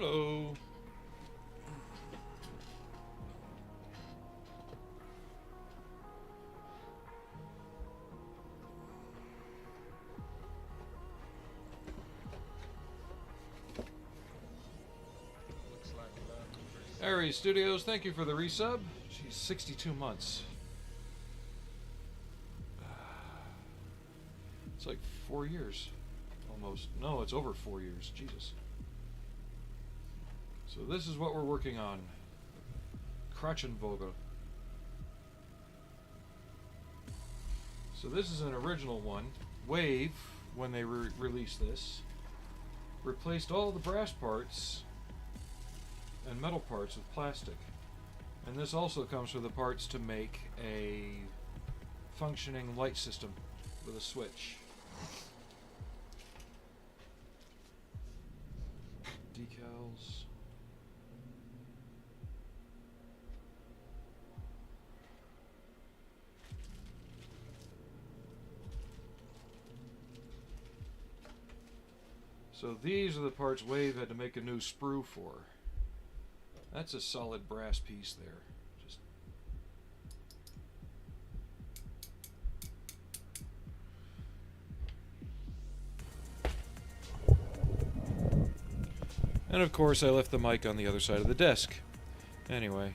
Hello. Aries Studios, thank you for the resub. She's 62 months. It's like 4 years. Almost. No, it's over 4 years. Jesus. So this is what we're working on. Krachenvogel. So this is an original one. Wave, when they released this, replaced all the brass parts and metal parts with plastic. And this also comes with the parts to make a functioning light system with a switch. Decals. So these are the parts Wave had to make a new sprue for. That's a solid brass piece there. Just and of course I left the mic on the other side of the desk. Anyway.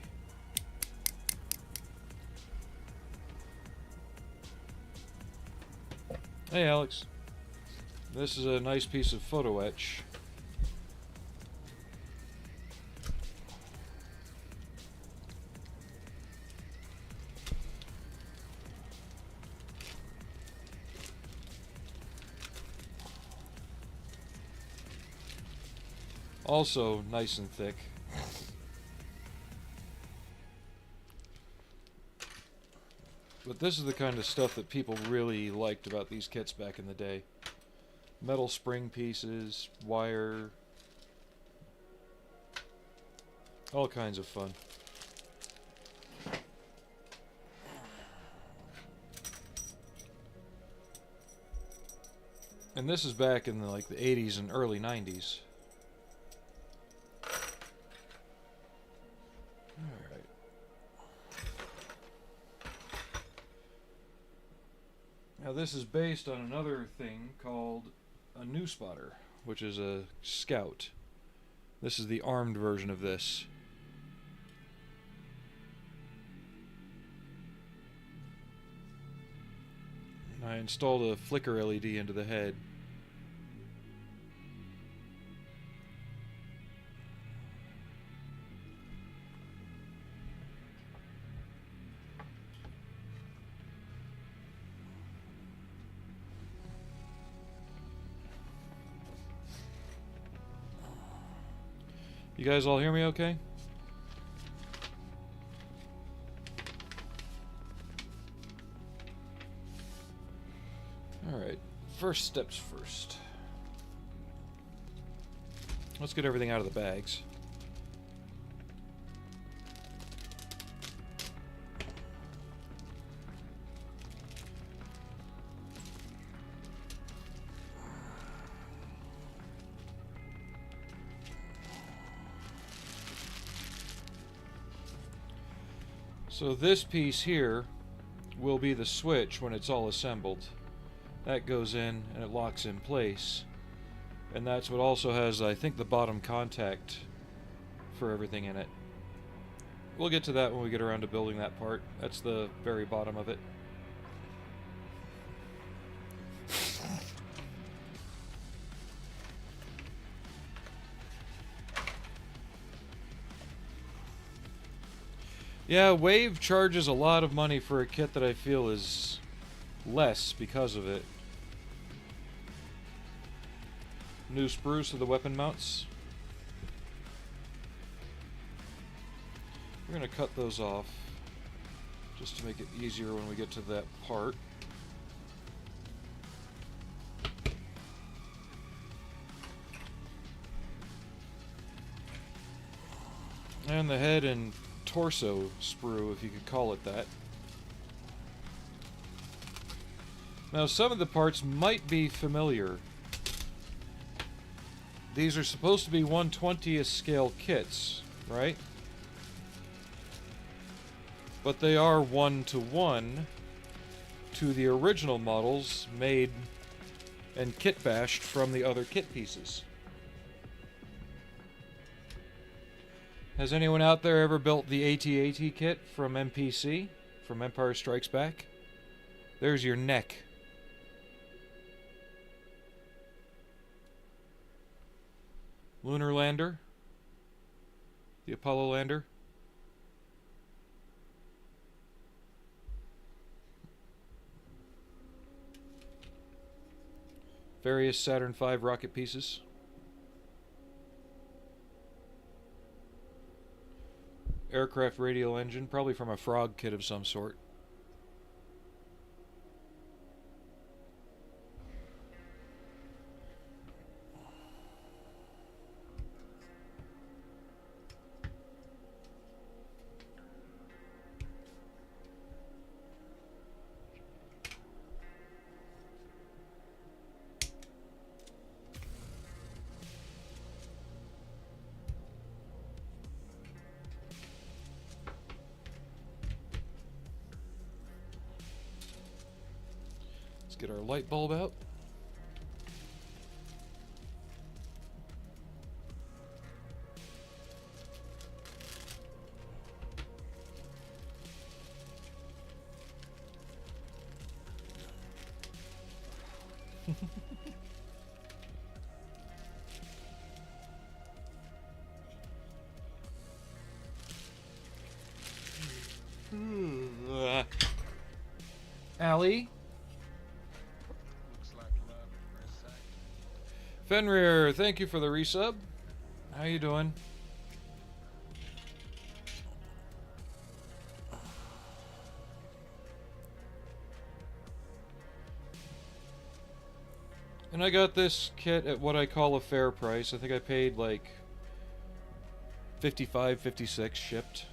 Hey Alex. This is a nice piece of photo etch. Also nice and thick. But this is the kind of stuff that people really liked about these kits back in the day. Metal spring pieces, wire, all kinds of fun. And this is back in the 80s and early 90s. Alright. Now this is based on another thing called a new spotter, which is a scout. This is the armed version of this. And I installed a flicker LED into the head. You guys all hear me okay? Alright, first steps first. Let's get everything out of the bags. So this piece here will be the switch when it's all assembled. That goes in and it locks in place. And that's what also has, I think, the bottom contact for everything in it. We'll get to that when we get around to building that part. That's the very bottom of it. Yeah, Wave charges a lot of money for a kit that I feel is less because of it. New spruce of the weapon mounts. We're going to cut those off just to make it easier when we get to that part. And the head and torso sprue, if you could call it that. Now, some of the parts might be familiar. these are supposed to be 1/20th scale kits, right? But they are 1-to-1 to the original models made and kit bashed from the other kit pieces. Has anyone out there ever built the AT-AT kit from MPC, from Empire Strikes Back? There's your neck. Lunar lander. The Apollo lander. Various Saturn V rocket pieces. Aircraft radial engine, probably from a Frog kit of some sort. Get our light bulb out. Allie? Fenrir, thank you for the resub. How you doing? And I got this kit at what I call a fair price. I think I paid like $55, $56 shipped.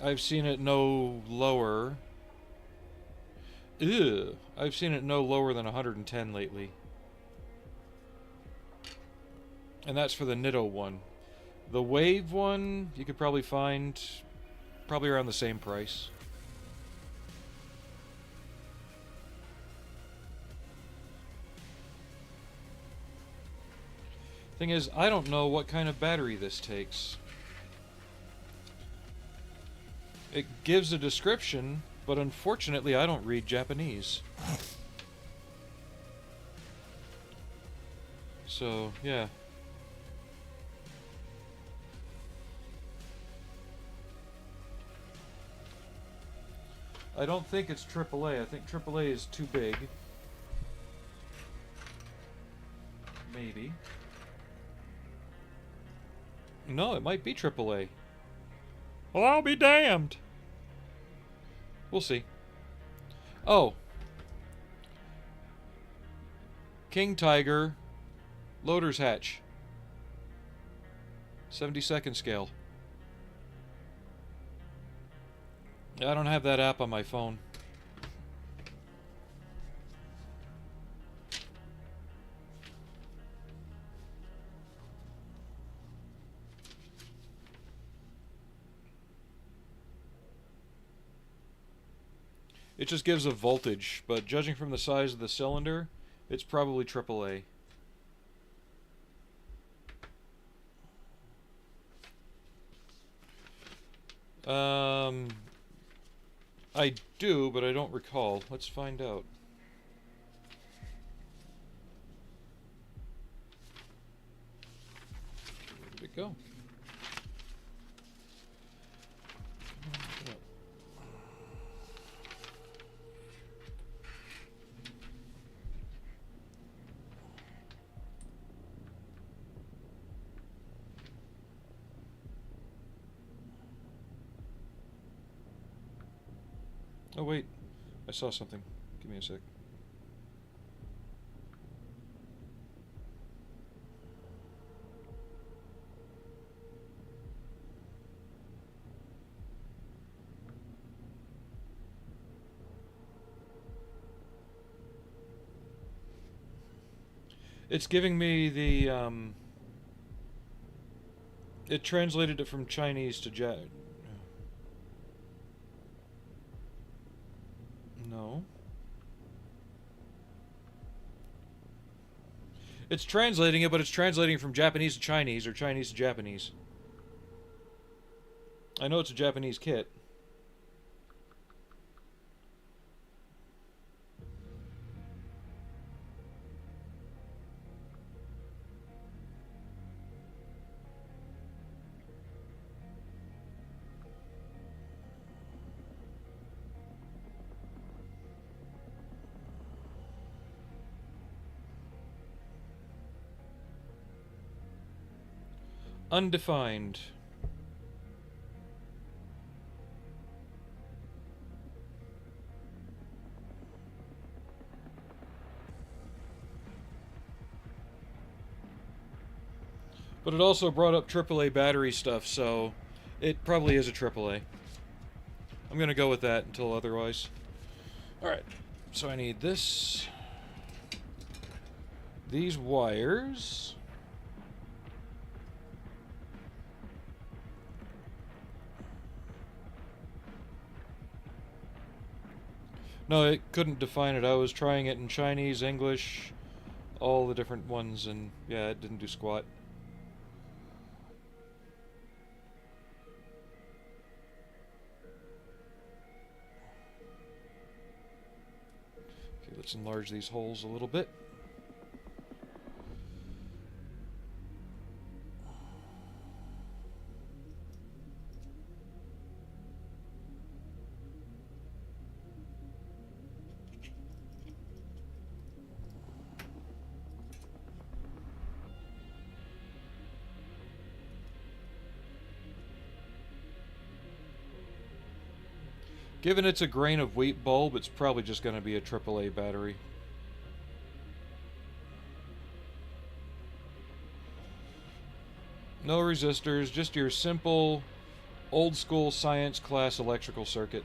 I've seen it no lower. Ew. I've seen it no lower than 110 lately. And that's for the Nitto one. The Wave one, you could probably find probably around the same price. Thing is, I don't know what kind of battery this takes. It gives a description, but unfortunately I don't read Japanese. So, yeah. I don't think it's AAA. I think AAA is too big. Maybe. No, it might be AAA. Well, I'll be damned. We'll see. Oh. King Tiger. Loader's Hatch. 72nd scale. I don't have that app on my phone. It just gives a voltage, but judging from the size of the cylinder, it's probably AAA. I do, but I don't recall. Let's find out. Where did it go? Oh wait, I saw something. Give me a sec. It's giving me the, it translated it from Chinese to No. It's translating it, but it's translating from Japanese to Chinese, or Chinese to Japanese. I know it's a Japanese kit. Undefined. But it also brought up AAA battery stuff, so it probably is a AAA. I'm gonna go with that until otherwise. Alright, so I need this. These wires. No, it couldn't define it. I was trying it in Chinese, English, all the different ones, and yeah, it didn't do squat. Okay, let's enlarge these holes a little bit. Given it's a grain of wheat bulb, it's probably just going to be a AAA battery. No resistors, just your simple, old-school science class electrical circuit.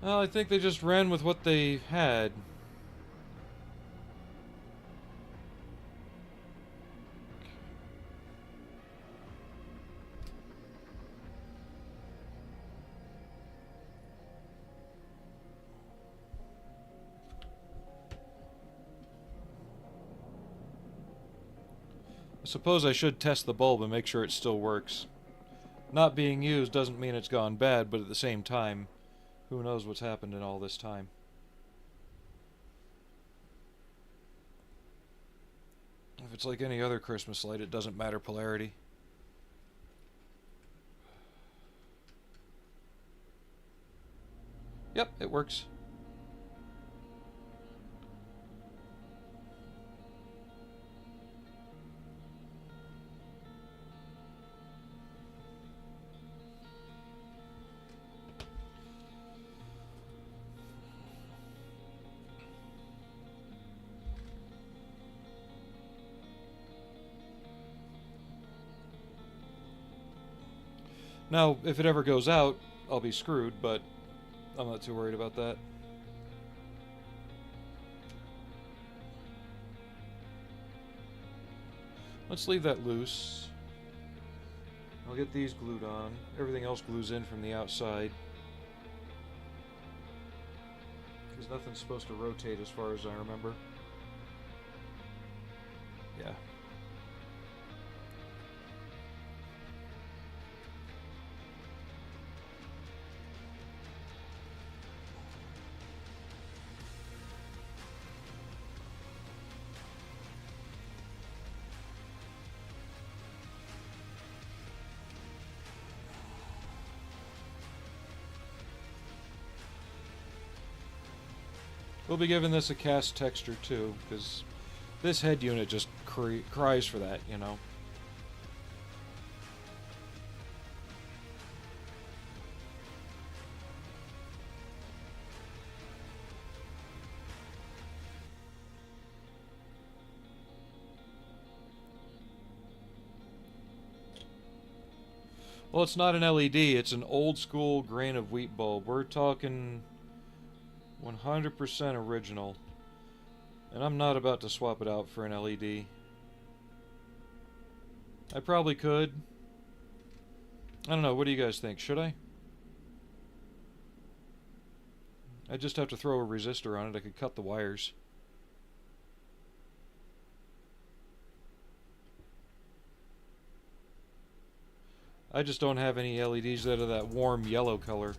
Well, I think they just ran with what they had. I suppose I should test the bulb and make sure it still works. Not being used doesn't mean it's gone bad, but at the same time, who knows what's happened in all this time. If it's like any other Christmas light, it doesn't matter polarity. Yep, it works. Now, if it ever goes out, I'll be screwed, but I'm not too worried about that. Let's leave that loose. I'll get these glued on. Everything else glues in from the outside. Because nothing's supposed to rotate as far as I remember. Yeah. We'll be giving this a cast texture too, because This head unit just cries for that, you know. Well, it's not an LED, it's an old school grain of wheat bulb. We're talking 100% original. And I'm not about to swap it out for an LED. I probably could. I don't know, what do you guys think? Should I? I just have to throw a resistor on it. I could cut the wires. I just don't have any LEDs that are that warm yellow color.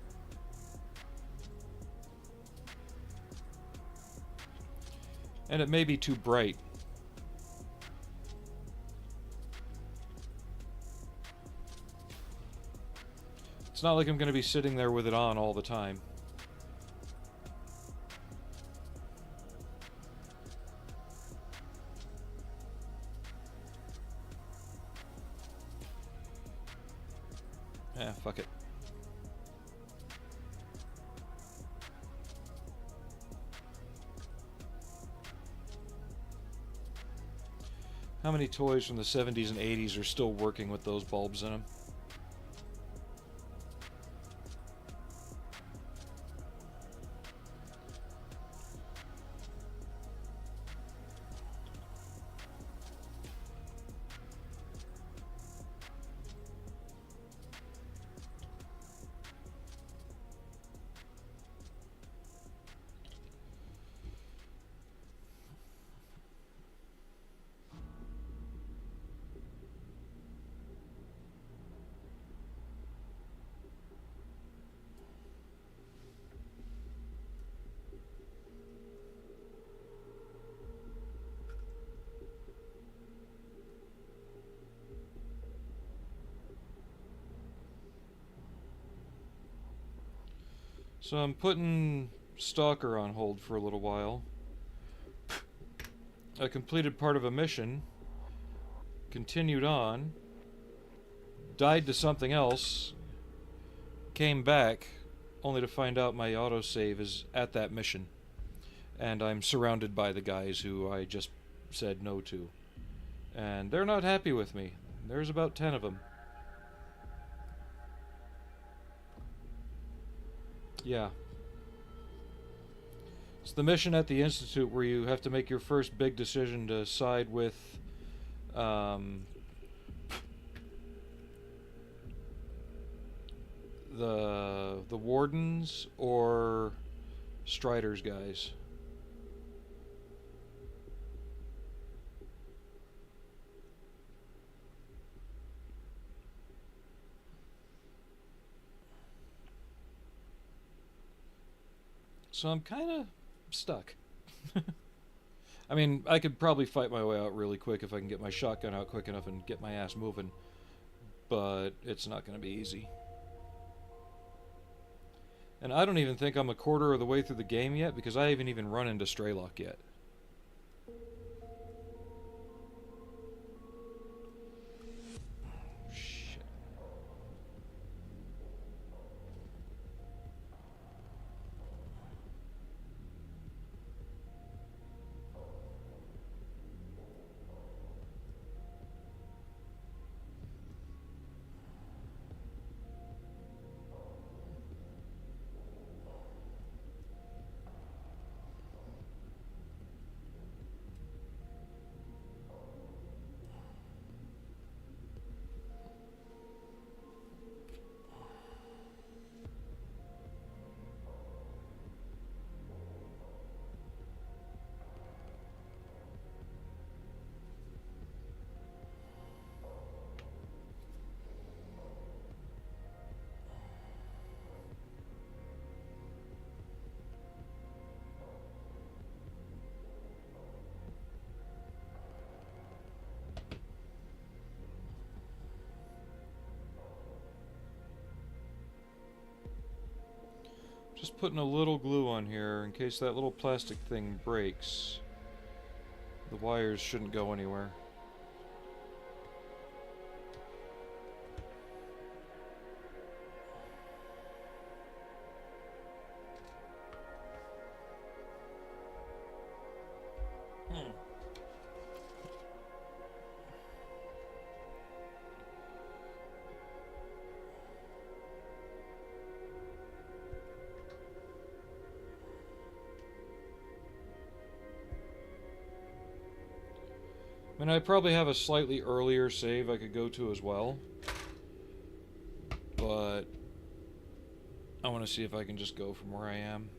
And it may be too bright. It's not like I'm going to be sitting there with it on all the time. Fuck it. How many toys from the 70s and 80s are still working with those bulbs in them? So I'm putting Stalker on hold for a little while. I completed part of a mission, continued on, died to something else, came back, only to find out my autosave is at that mission. And I'm surrounded by the guys who I just said no to. And they're not happy with me. There's about 10 of them. Yeah. It's the mission at the Institute where you have to make your first big decision to side with the Wardens or Strider's guys. So I'm kind of stuck. I mean, I could probably fight my way out really quick if I can get my shotgun out quick enough and get my ass moving. But it's not going to be easy. And I don't even think I'm a quarter of the way through the game yet because I haven't even run into Straylock yet. Just putting a little glue on here in case that little plastic thing breaks. The wires shouldn't go anywhere. I mean, I probably have a slightly earlier save I could go to as well. But I want to see if I can just go from where I am.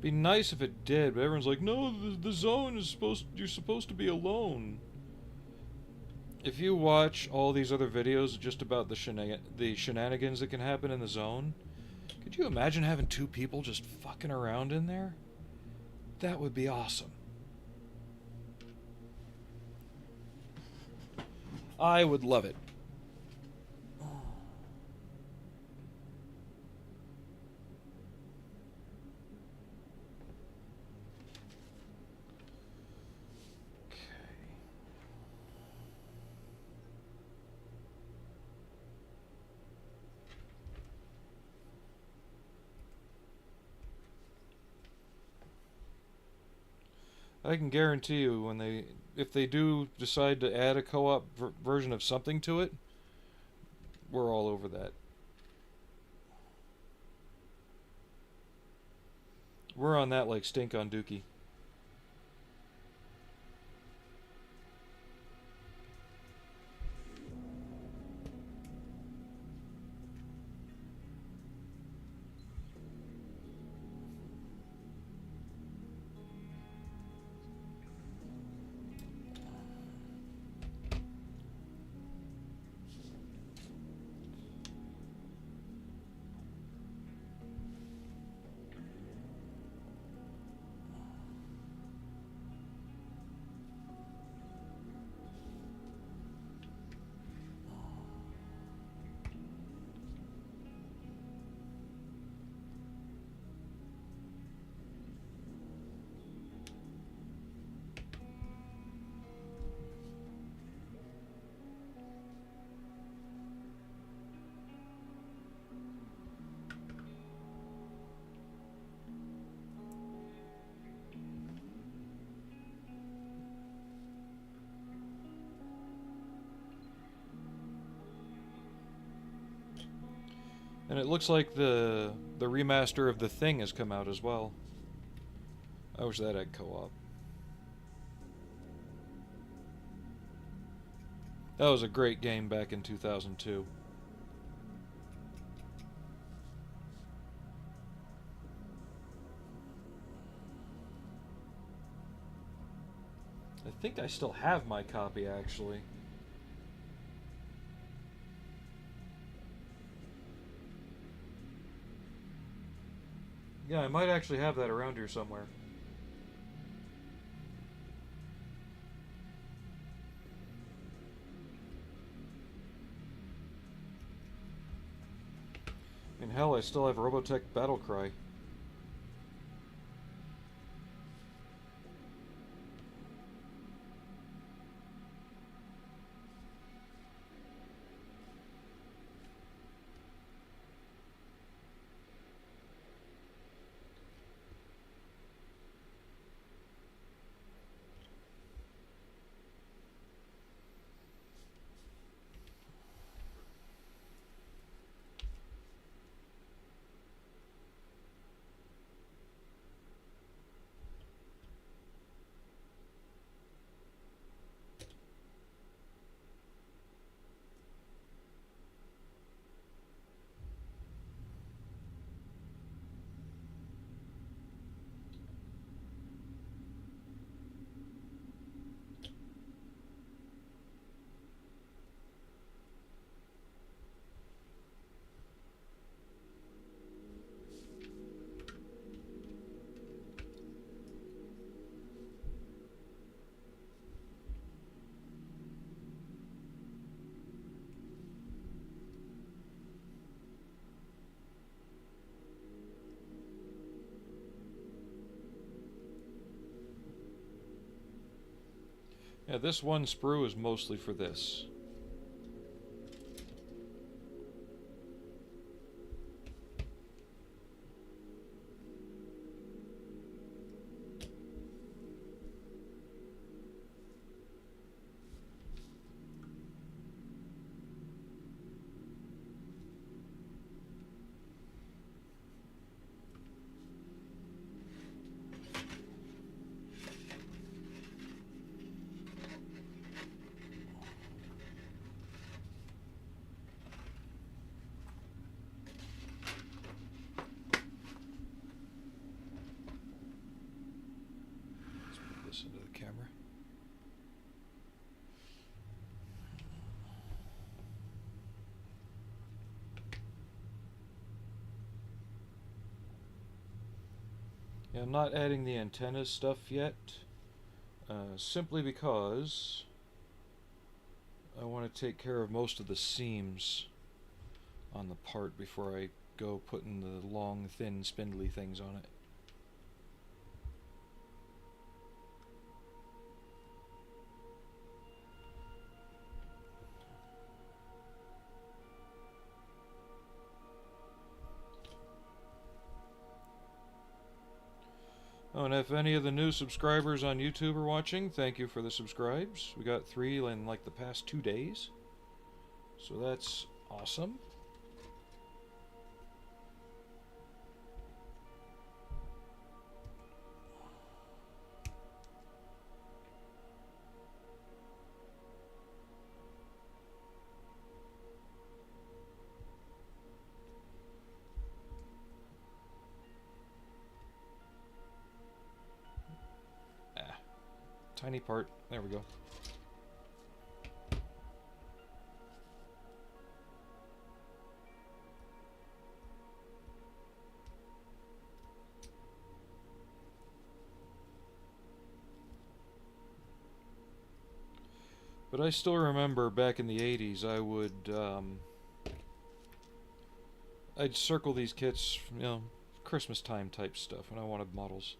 Be nice if it did, but everyone's like, no, the zone is you're supposed to be alone. If you watch all these other videos just about the shenanigans that can happen in the zone, could you imagine having two people just fucking around in there? That would be awesome. I would love it. I can guarantee you if they do decide to add a co-op version of something to it, we're all over that. We're on that like stink on Dookie. And it looks like the remaster of The Thing has come out as well. I wish that had co-op. That was a great game back in 2002. I think I still have my copy, actually. Yeah, I might actually have that around here somewhere. I mean, hell, I still have Robotech Battlecry. Yeah, this one sprue is mostly for this. Into the camera. Yeah, I'm not adding the antenna stuff yet, simply because I want to take care of most of the seams on the part before I go putting the long, thin, spindly things on it. Oh, and if any of the new subscribers on YouTube are watching, thank you for the subscribes. We got 3 in like the past 2 days. So that's awesome. Tiny part. There we go. But I still remember back in the 80s, I'd circle these kits, you know, Christmas time type stuff when I wanted models.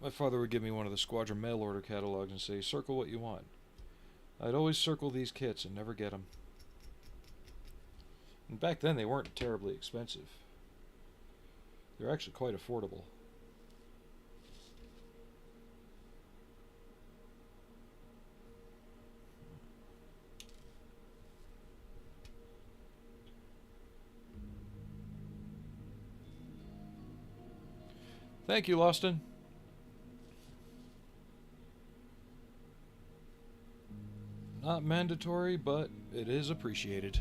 My father would give me one of the Squadron mail order catalogs and say, circle what you want. I'd always circle these kits and never get them. And back then they weren't terribly expensive. They're actually quite affordable. Thank you, Loston. Not mandatory, but it is appreciated.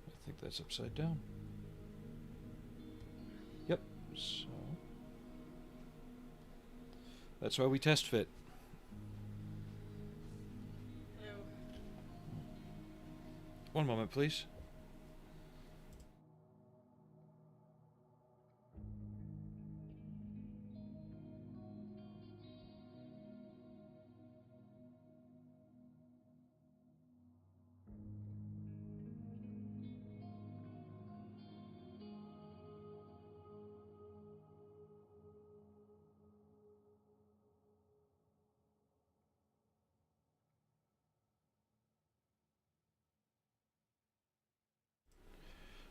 I think that's upside down. Yep, so that's why we test fit. Hello. One moment, please.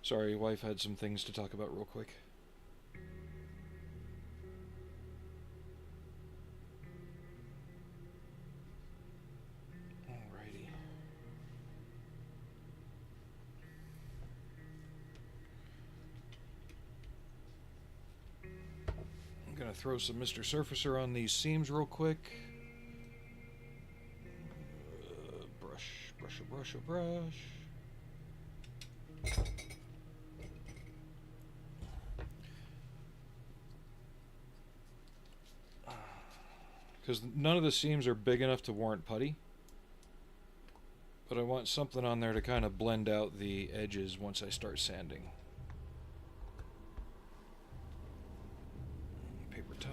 Sorry, wife had some things to talk about real quick. Alrighty. I'm gonna throw some Mr. Surfacer on these seams real quick. Brush, brush, brush, brush. Because none of the seams are big enough to warrant putty. but I want something on there to kind of blend out the edges once I start sanding. Paper towel.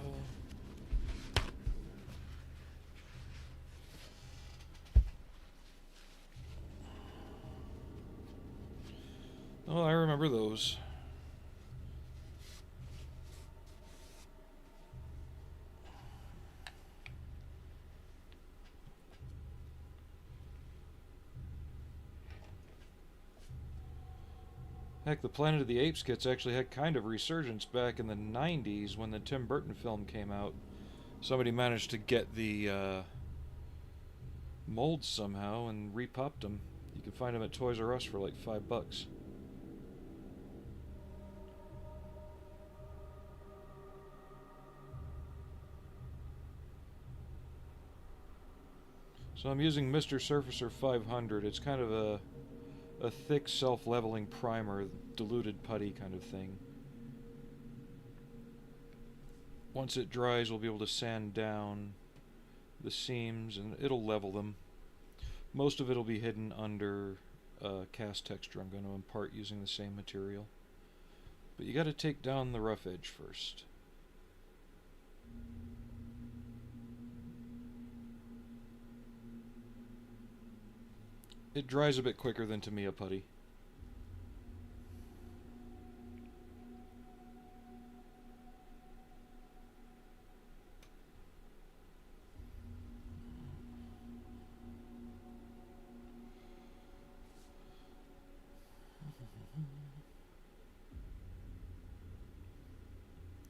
Oh, I remember those. Heck, the Planet of the Apes kits actually had kind of resurgence back in the 90s when the Tim Burton film came out. Somebody managed to get the molds somehow and repopped them. You can find them at Toys R Us for like $5. So I'm using Mr. Surfacer 500. It's kind of a thick self-leveling primer, diluted putty kind of thing. Once it dries, we'll be able to sand down the seams and it'll level them. Most of it will be hidden under cast texture I'm going to impart using the same material. But you got to take down the rough edge first. It dries a bit quicker than Tamiya putty.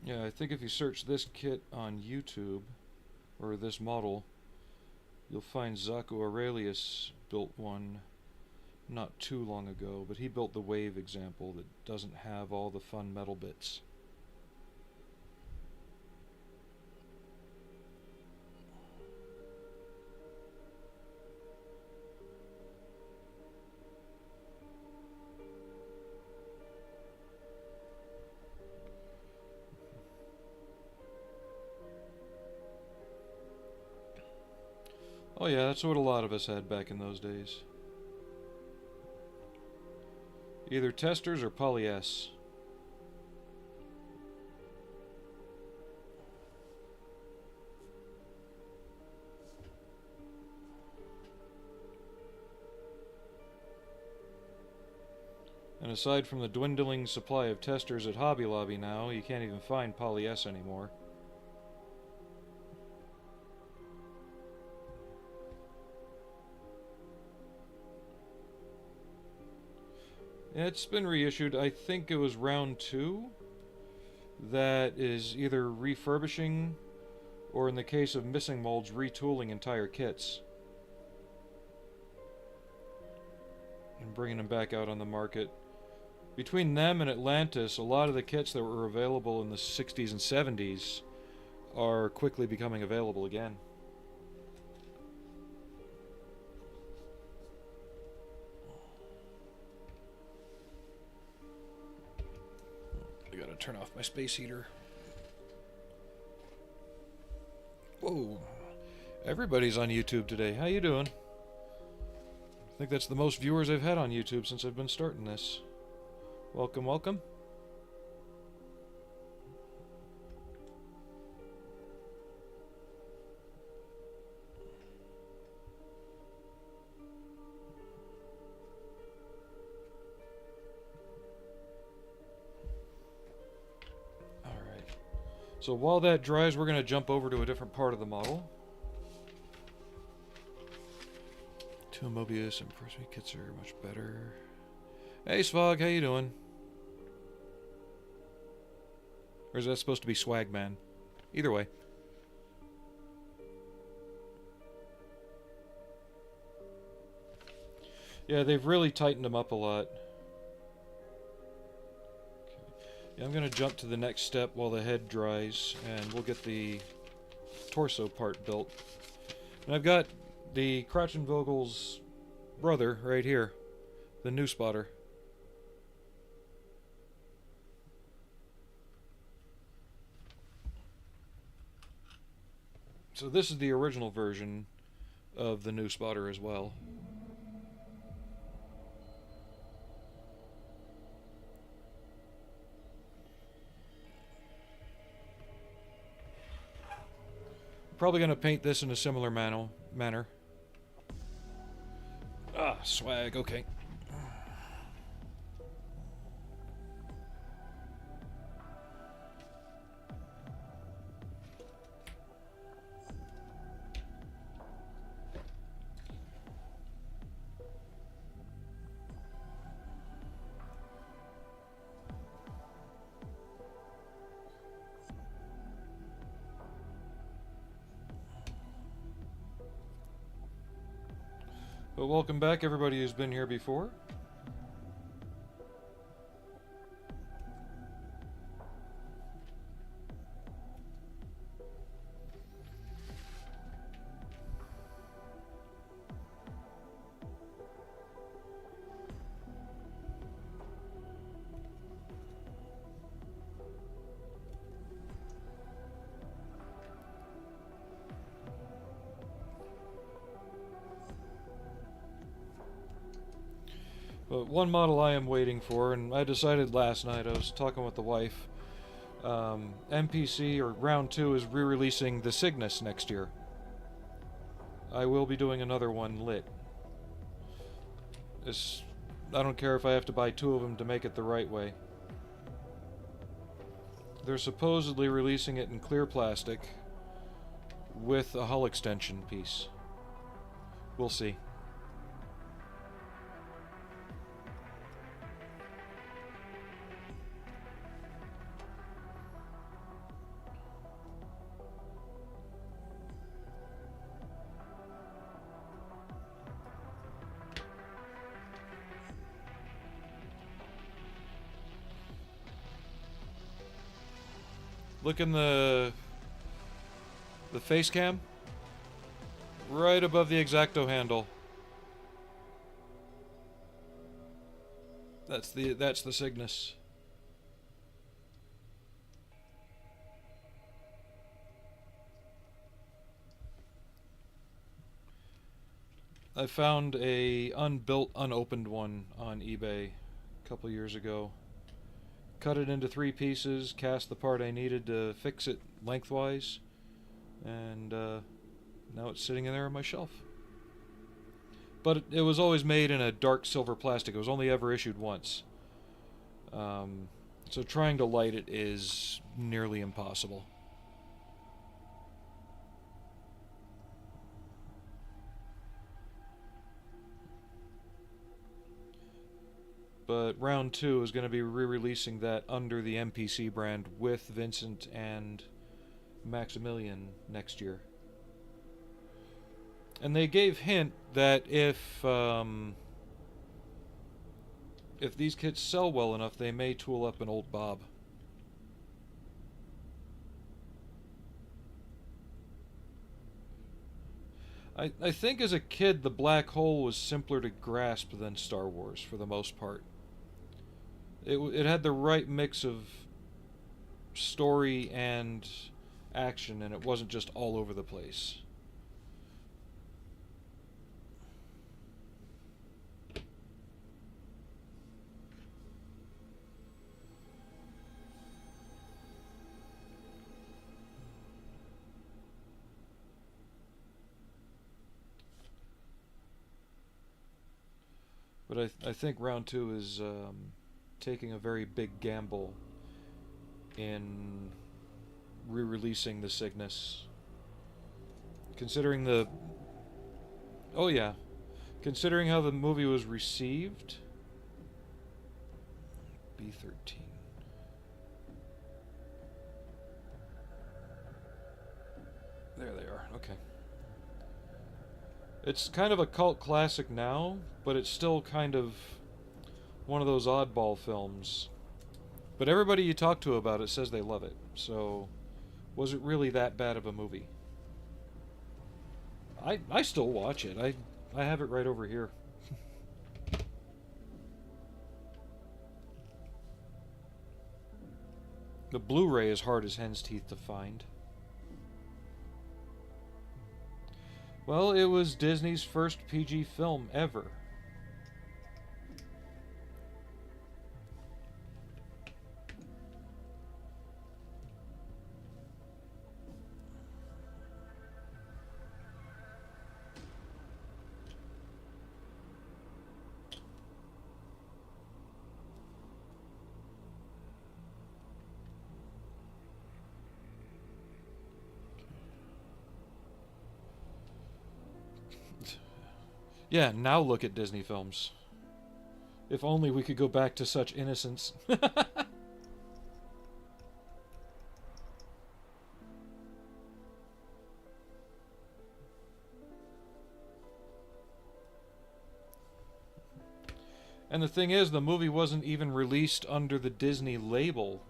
Yeah, I think if you search this kit on YouTube, or this model, you'll find Zaku Aurelius built one not too long ago, but he built the Wave example that doesn't have all the fun metal bits. Oh yeah, that's what a lot of us had back in those days. Either testers or Poly S. And aside from the dwindling supply of testers at Hobby Lobby now, you can't even find Poly S anymore. It's been reissued. I think it was round 2 that is either refurbishing or, in the case of missing molds, retooling entire kits and bringing them back out on the market. Between them and Atlantis, a lot of the kits that were available in the 60s and 70s are quickly becoming available again. I gotta turn off my space heater. Whoa. Everybody's on YouTube today. How you doing? I think that's the most viewers I've had on YouTube since I've been starting this. Welcome, welcome. So while that dries, we're going to jump over to a different part of the model. Two Mobius and Prosme kits are much better. Hey Svog, how you doing? Or is that supposed to be Swagman? Either way. Yeah, they've really tightened them up a lot. I'm going to jump to the next step while the head dries, and we'll get the torso part built. And I've got the Krachenvogel's brother right here, the new spotter. So this is the original version of the new spotter as well. Probably going to paint this in a similar manner. Ah, swag, okay. But welcome back, everybody who's been here before. But one model I am waiting for, and I decided last night, I was talking with the wife, MPC, or Round 2, is re-releasing the Cygnus next year. I will be doing another one lit. I don't care if I have to buy 2 of them to make it the right way. They're supposedly releasing it in clear plastic with a hull extension piece. We'll see. Look in the face cam, right above the X-Acto handle. That's the Cygnus. I found a unbuilt, unopened one on eBay a couple years ago. Cut it into 3 pieces, cast the part I needed to fix it lengthwise, and now it's sitting in there on my shelf. But it was always made in a dark silver plastic. It was only ever issued once. So trying to light it is nearly impossible. But Round 2 is going to be re-releasing that under the MPC brand with Vincent and Maximilian next year. And they gave hint that if these kits sell well enough, they may tool up an old Bob. I think as a kid, the black hole was simpler to grasp than Star Wars for the most part. It had the right mix of story and action, and it wasn't just all over the place. But I think Round 2 is taking a very big gamble in re-releasing the Cygnus. Considering the... Oh yeah. Considering how the movie was received... B13. There they are, okay. It's kind of a cult classic now, but it's still kind of one of those oddball films. But everybody you talk to about it says they love it. So, was it really that bad of a movie? I still watch it. I have it right over here. The Blu-ray is hard as hen's teeth to find. Well, it was Disney's first PG film ever. Yeah, now look at Disney films. If only we could go back to such innocence. And the thing is, the movie wasn't even released under the Disney label.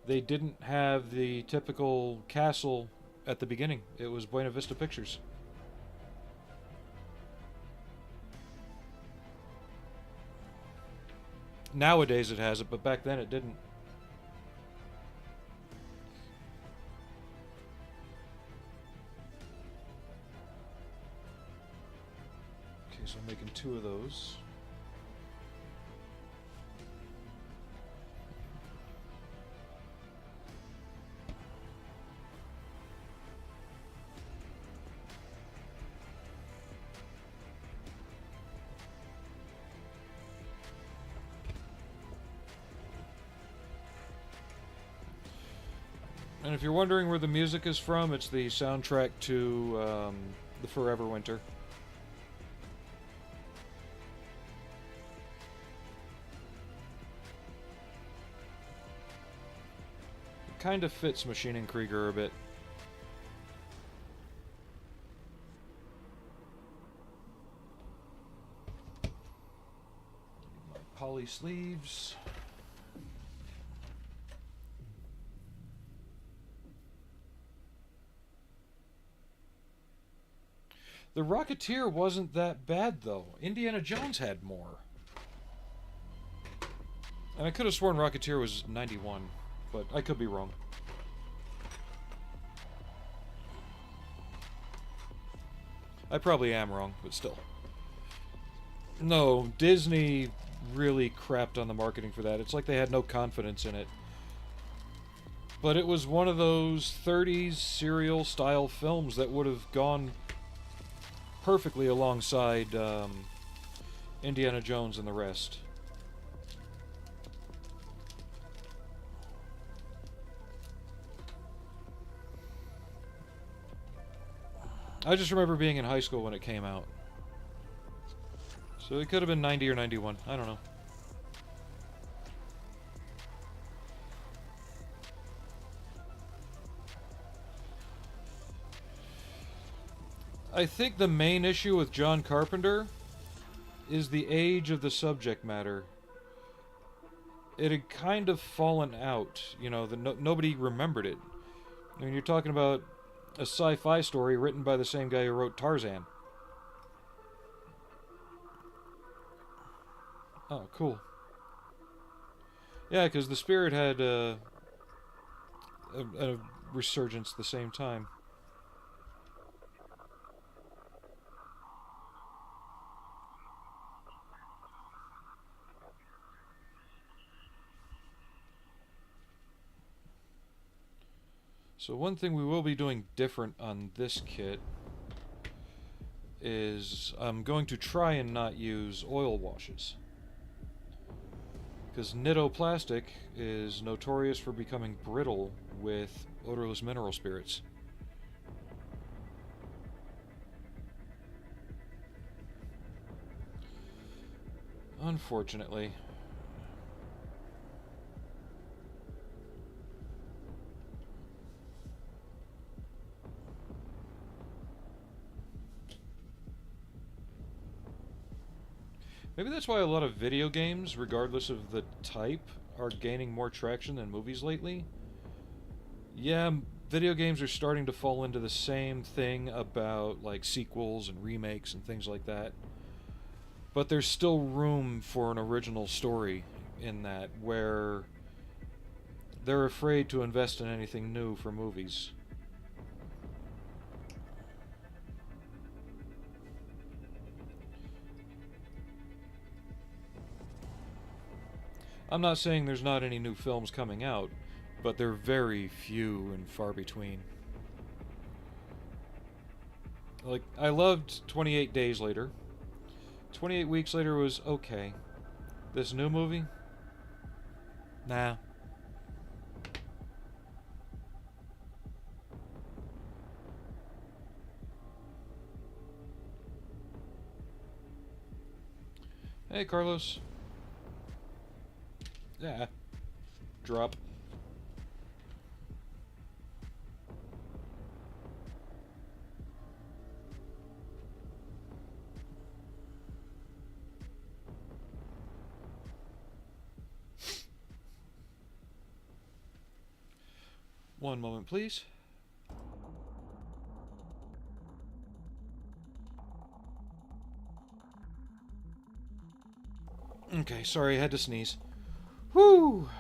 They didn't have the typical castle at the beginning. It was Buena Vista Pictures. Nowadays it has it, but back then it didn't. Okay, so I'm making 2 of those. And if you're wondering where the music is from, it's the soundtrack to The Forever Winter. It kind of fits Machine and Krieger a bit. My poly sleeves. The Rocketeer wasn't that bad, though. Indiana Jones had more. And I could have sworn Rocketeer was 91, but I could be wrong. I probably am wrong, but still. No, Disney really crapped on the marketing for that. It's like they had no confidence in it. But it was one of those 30s serial-style films that would have gone perfectly alongside Indiana Jones and the rest. I just remember being in high school when it came out. So it could have been 90 or 91. I don't know. I think the main issue with John Carpenter is the age of the subject matter. It had kind of fallen out, you know, nobody remembered it. I mean, you're talking about a sci-fi story written by the same guy who wrote Tarzan. Oh, cool. Yeah, because The Spirit had a resurgence at the same time. So one thing we will be doing different on this kit is I'm going to try and not use oil washes. Because Nitto plastic is notorious for becoming brittle with odorless mineral spirits. Unfortunately. Maybe that's why a lot of video games, regardless of the type, are gaining more traction than movies lately. Yeah, video games are starting to fall into the same thing about like sequels and remakes and things like that. But there's still room for an original story in that, where they're afraid to invest in anything new for movies. I'm not saying there's not any new films coming out, but they're very few and far between. Like, I loved 28 Days Later. 28 Weeks Later was okay. This new movie? Nah. Hey, Carlos. Yeah. Drop. One moment, please. Okay, sorry, I had to sneeze. Whew!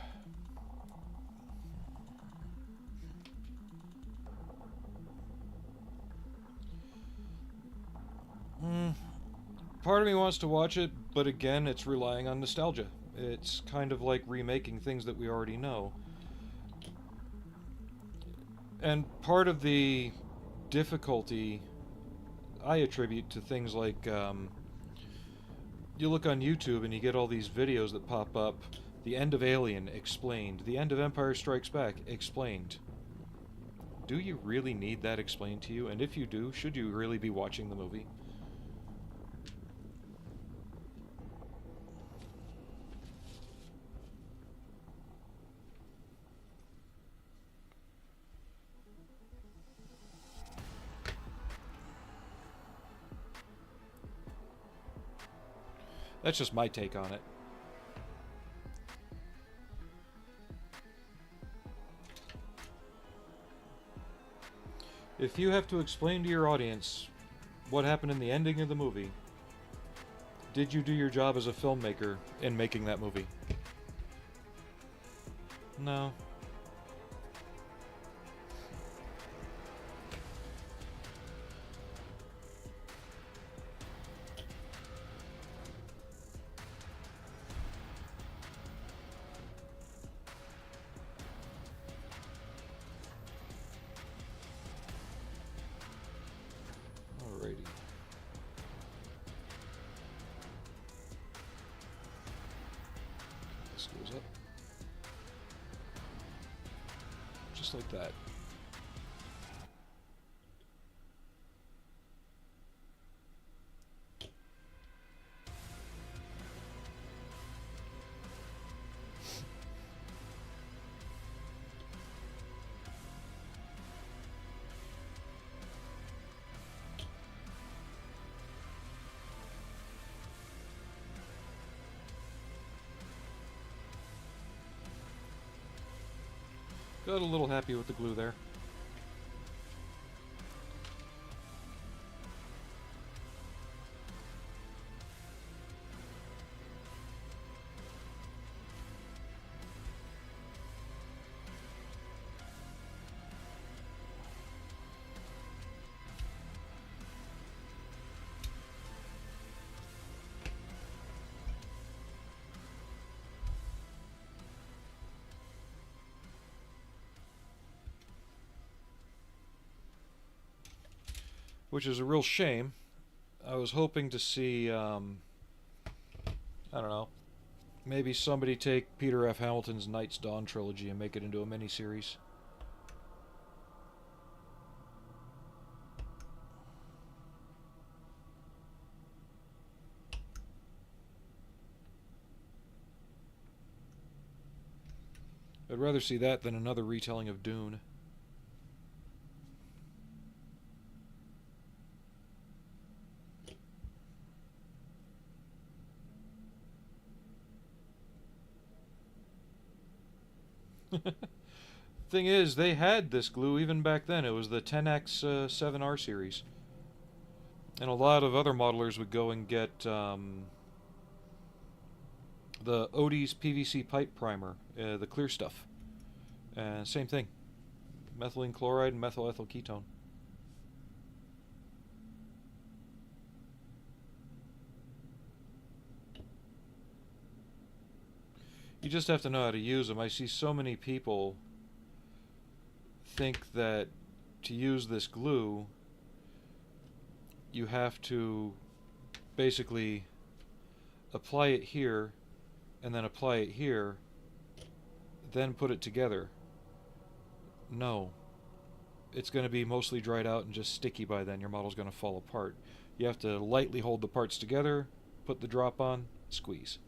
Part of me wants to watch it, but again, it's relying on nostalgia. It's kind of like remaking things that we already know. And part of the difficulty I attribute to things like, you look on YouTube and you get all these videos that pop up. The end of Alien, explained. The end of Empire Strikes Back, explained. Do you really need that explained to you? And if you do, should you really be watching the movie? That's just my take on it. If you have to explain to your audience what happened in the ending of the movie, did you do your job as a filmmaker in making that movie? No. Alrighty. This goes up. Just like that. Got a little happy with the glue there. Which is a real shame. I was hoping to see, I don't know, maybe somebody take Peter F. Hamilton's Night's Dawn trilogy and make it into a miniseries. I'd rather see that than another retelling of Dune. Thing is, they had this glue even back then. It was the 10X 7R series. And a lot of other modelers would go and get the Odie's PVC pipe primer, the clear stuff. Same thing. Methylene chloride and methyl ethyl ketone. You just have to know how to use them. I see so many people think that to use this glue, you have to basically apply it here and then apply it here, then put it together. No. It's going to be mostly dried out and just sticky by then. Your model's going to fall apart. You have to lightly hold the parts together, put the drop on, Squeeze.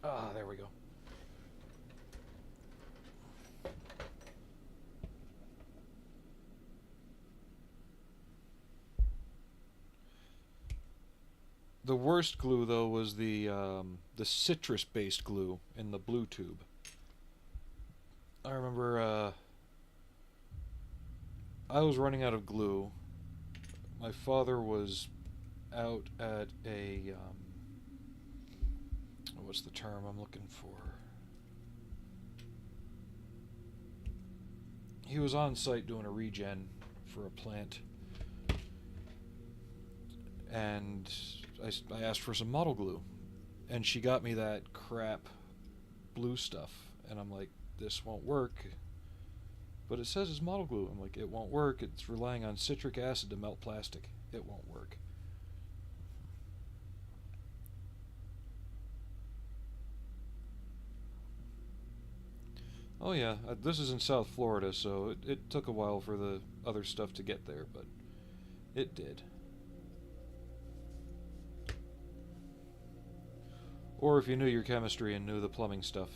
Ah, there we go. The worst glue, though, was the citrus-based glue in the blue tube. I remember I was running out of glue. My father was out at a what's the term I'm looking for? He was on site doing a regen for a plant, and I asked for some model glue, and she got me that crap blue stuff, and I'm like, this won't work. But it says it's model glue. I'm like, it won't work. It's relying on citric acid to melt plastic. It won't work. Oh yeah, this is in South Florida, so it took a while for the other stuff to get there, but it did. Or if you knew your chemistry and knew the plumbing stuff,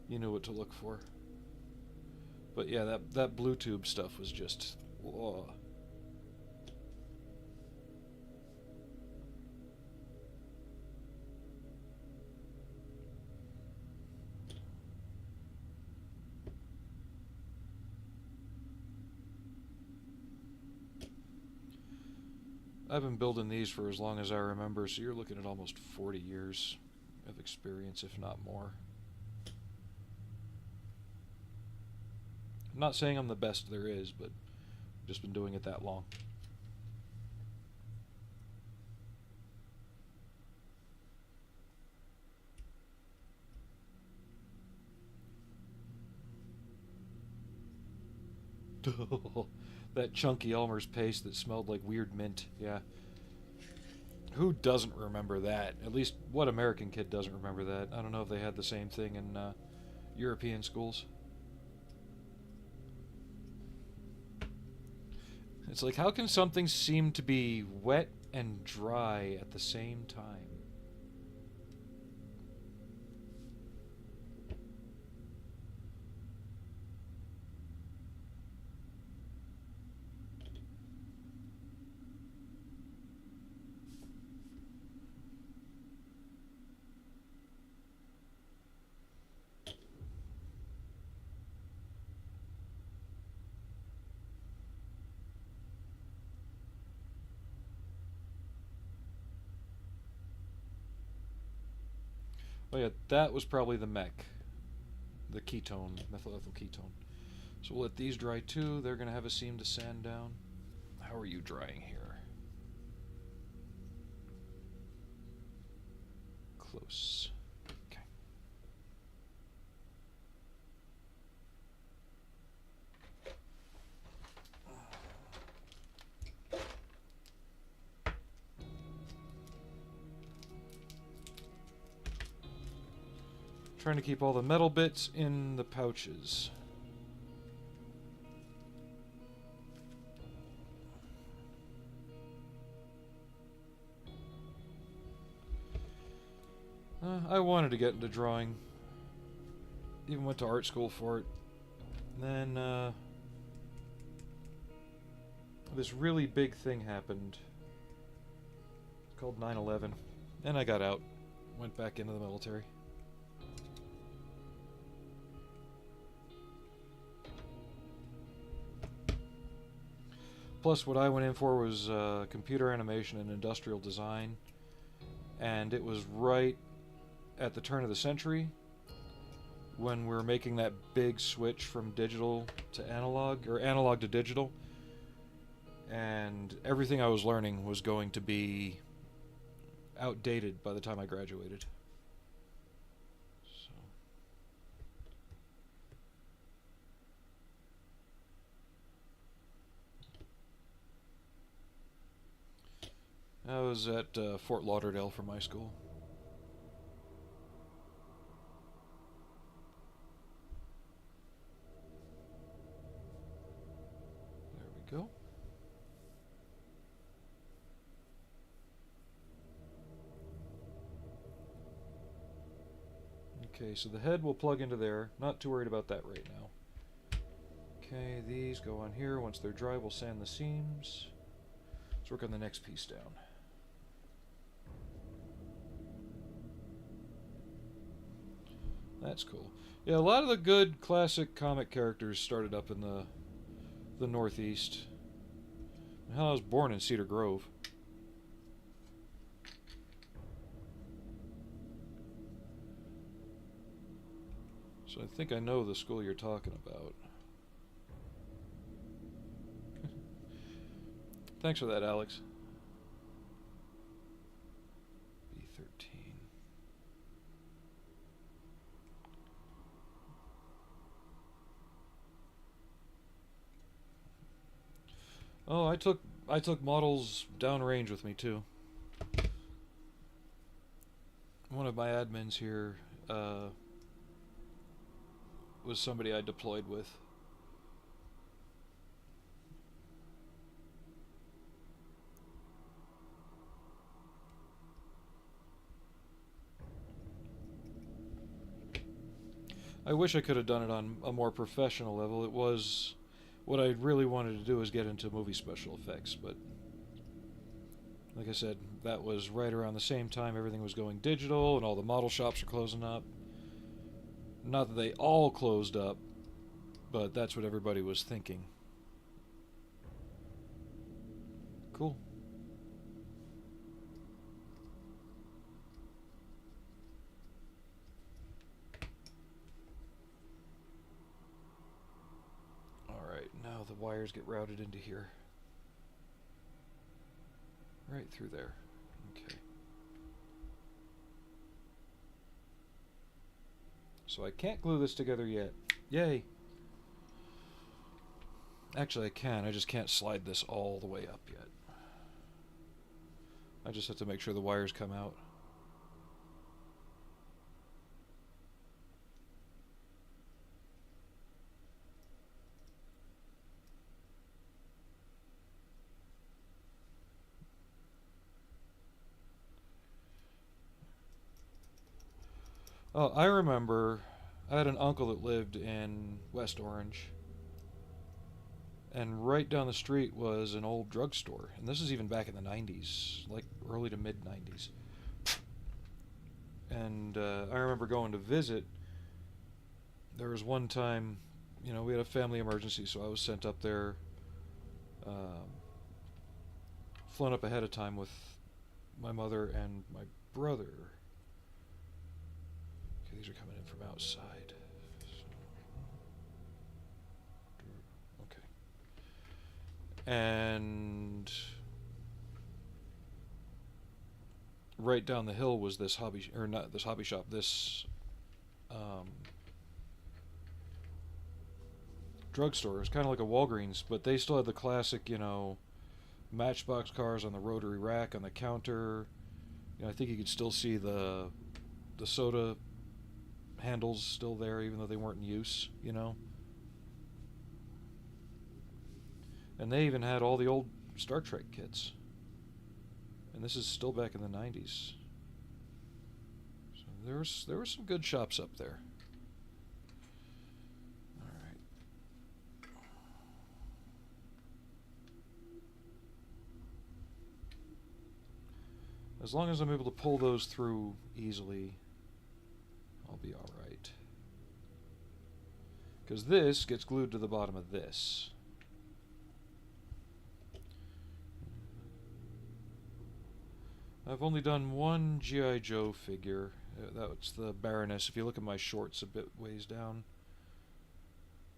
you knew what to look for. But yeah, that blue tube stuff was just, whoa. I've been building these for as long as I remember, so you're looking at almost 40 years of experience, if not more. I'm not saying I'm the best there is, but I've just been doing it that long. That chunky Elmer's paste that smelled like weird mint, yeah. Who doesn't remember that? At least, what American kid doesn't remember that? I don't know if they had the same thing in European schools. It's like, how can something seem to be wet and dry at the same time? Oh yeah, that was probably the MEK, the ketone, methyl ethyl ketone. So we'll let these dry too. They're going to have a seam to sand down. How are you drying here? Close. Okay. Trying to keep all the metal bits in the pouches. I wanted to get into drawing. Even went to art school for it. And then this really big thing happened. It's called 9/11. And I got out. Went back into the military. Plus, what I went in for was computer animation and industrial design. And it was right at the turn of the century when we were making that big switch from digital to analog, or analog to digital. And everything I was learning was going to be outdated by the time I graduated. I was at Fort Lauderdale for my school. There we go. Okay, so the head will plug into there. Not too worried about that right now. Okay, these go on here. Once they're dry, we'll sand the seams. Let's work on the next piece down. That's cool. Yeah, a lot of the good classic comic characters started up in the Northeast. Hell, I was born in Cedar Grove. So I think I know the school you're talking about. Thanks for that, Alex. B13. Oh, I took models downrange with me too. One of my admins here was somebody I deployed with. I wish I could have done it on a more professional level. It was what I really wanted to do was get into movie special effects, but like I said, that was right around the same time everything was going digital and all the model shops are closing up. Not that they all closed up, but that's what everybody was thinking. Cool. Alright, now the wires get routed into here. Right through there. Okay. So I can't glue this together yet. Yay! Actually, I can. I just can't slide this all the way up yet. I just have to make sure the wires come out. Oh, I remember I had an uncle that lived in West Orange. And right down the street was an old drugstore. And this is even back in the 90s, like early to mid 90s. And I remember going to visit. There was one time, you know, we had a family emergency, so I was sent up there, flown up ahead of time with my mother and my brother. Okay, these are coming in from outside. Okay. And right down the hill was this hobby, or not this hobby shop, this drugstore. It was kind of like a Walgreens, but they still had the classic, you know, Matchbox cars on the rotary rack on the counter. You know, I think you could still see the soda handles still there, even though they weren't in use, you know. And they even had all the old Star Trek kits. And this is still back in the 90s. So there were some good shops up there. As long as I'm able to pull those through easily, I'll be alright. Because this gets glued to the bottom of this. I've only done one G.I. Joe figure. That's the Baroness. If you look at my shorts a bit ways down,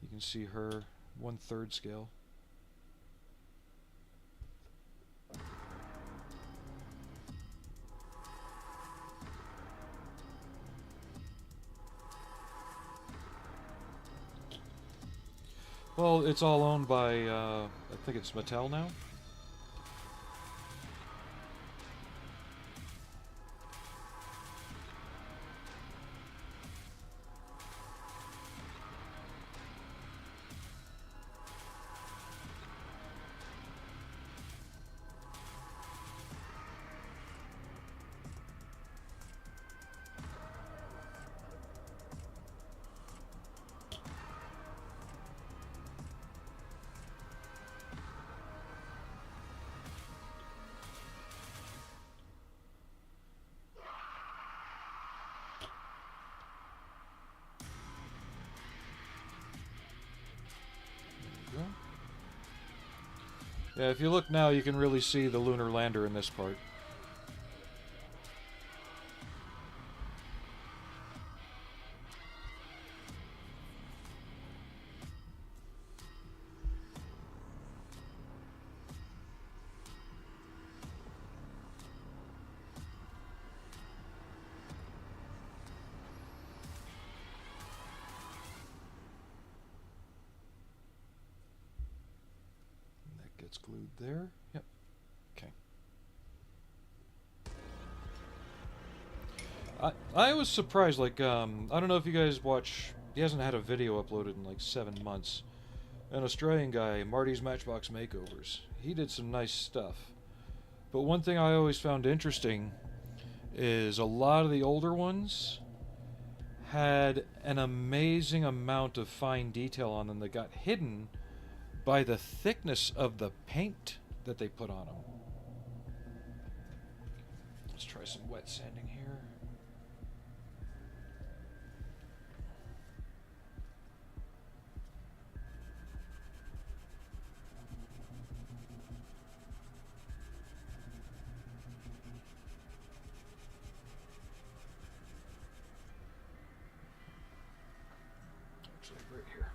you can see her 1/3 scale. Well, it's all owned by, I think it's Mattel now. Yeah, if you look now, you can really see the lunar lander in this part. It's glued there. Yep. Okay. I was surprised. Like, I don't know if you guys watch. He hasn't had a video uploaded in like 7 months. An Australian guy, Marty's Matchbox Makeovers. He did some nice stuff. But one thing I always found interesting is a lot of the older ones had an amazing amount of fine detail on them that got hidden by the thickness of the paint that they put on them. Let's try some wet sanding here. Actually, right here.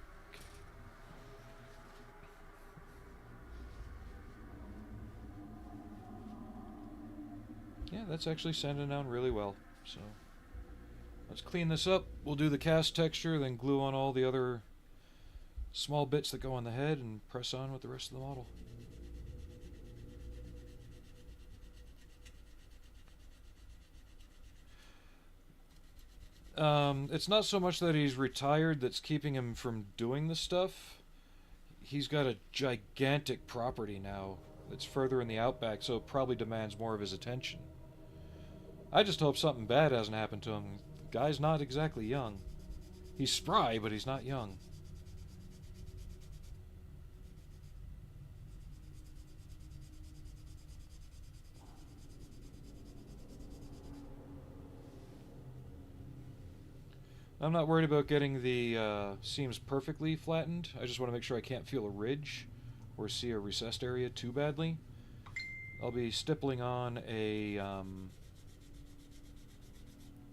Yeah, that's actually sanding down really well. So let's clean this up. We'll do the cast texture, then glue on all the other small bits that go on the head and press on with the rest of the model. It's not so much that he's retired that's keeping him from doing the stuff. He's got a gigantic property now that's further in the outback, so it probably demands more of his attention. I just hope something bad hasn't happened to him. The guy's not exactly young. He's spry, but he's not young. I'm not worried about getting the seams perfectly flattened. I just want to make sure I can't feel a ridge or see a recessed area too badly. I'll be stippling on a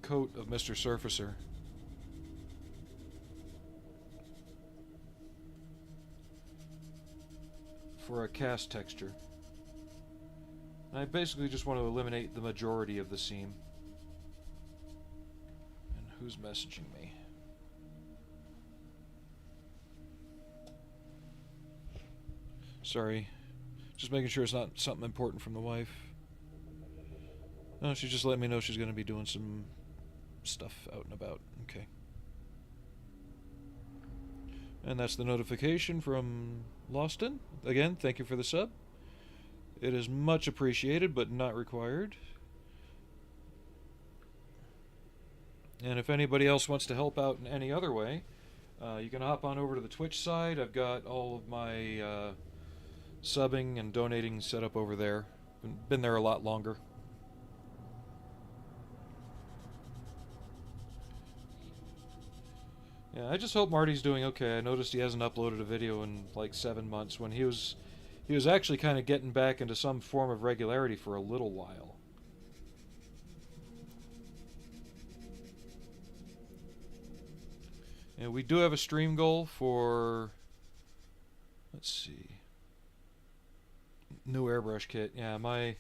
coat of Mr. Surfacer. For a cast texture. And I basically just want to eliminate the majority of the seam. And who's messaging me? Sorry. Just making sure it's not something important from the wife. No, she just let me know she's going to be doing some stuff out and about. Okay. And that's the notification from Loston. Again, thank you for the sub. It is much appreciated, but not required. And if anybody else wants to help out in any other way, you can hop on over to the Twitch side. I've got all of my subbing and donating set up over there. Been there a lot longer. Yeah, I just hope Marty's doing okay. I noticed he hasn't uploaded a video in like 7 months when he was actually kind of getting back into some form of regularity for a little while. And we do have a stream goal for, let's see, new airbrush kit. Yeah, my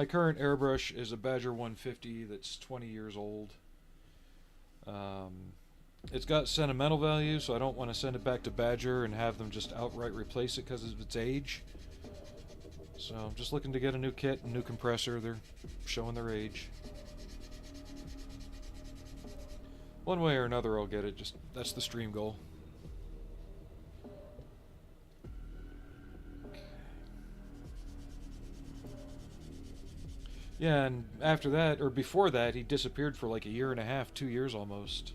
current airbrush is a Badger 150 that's 20 years old. It's got sentimental value, so I don't want to send it back to Badger and have them just outright replace it because of its age. So I'm just looking to get a new kit, a new compressor. They're showing their age. One way or another I'll get it, just that's the stream goal. Yeah, and after that, or before that, he disappeared for like a year and a half, 2 years almost.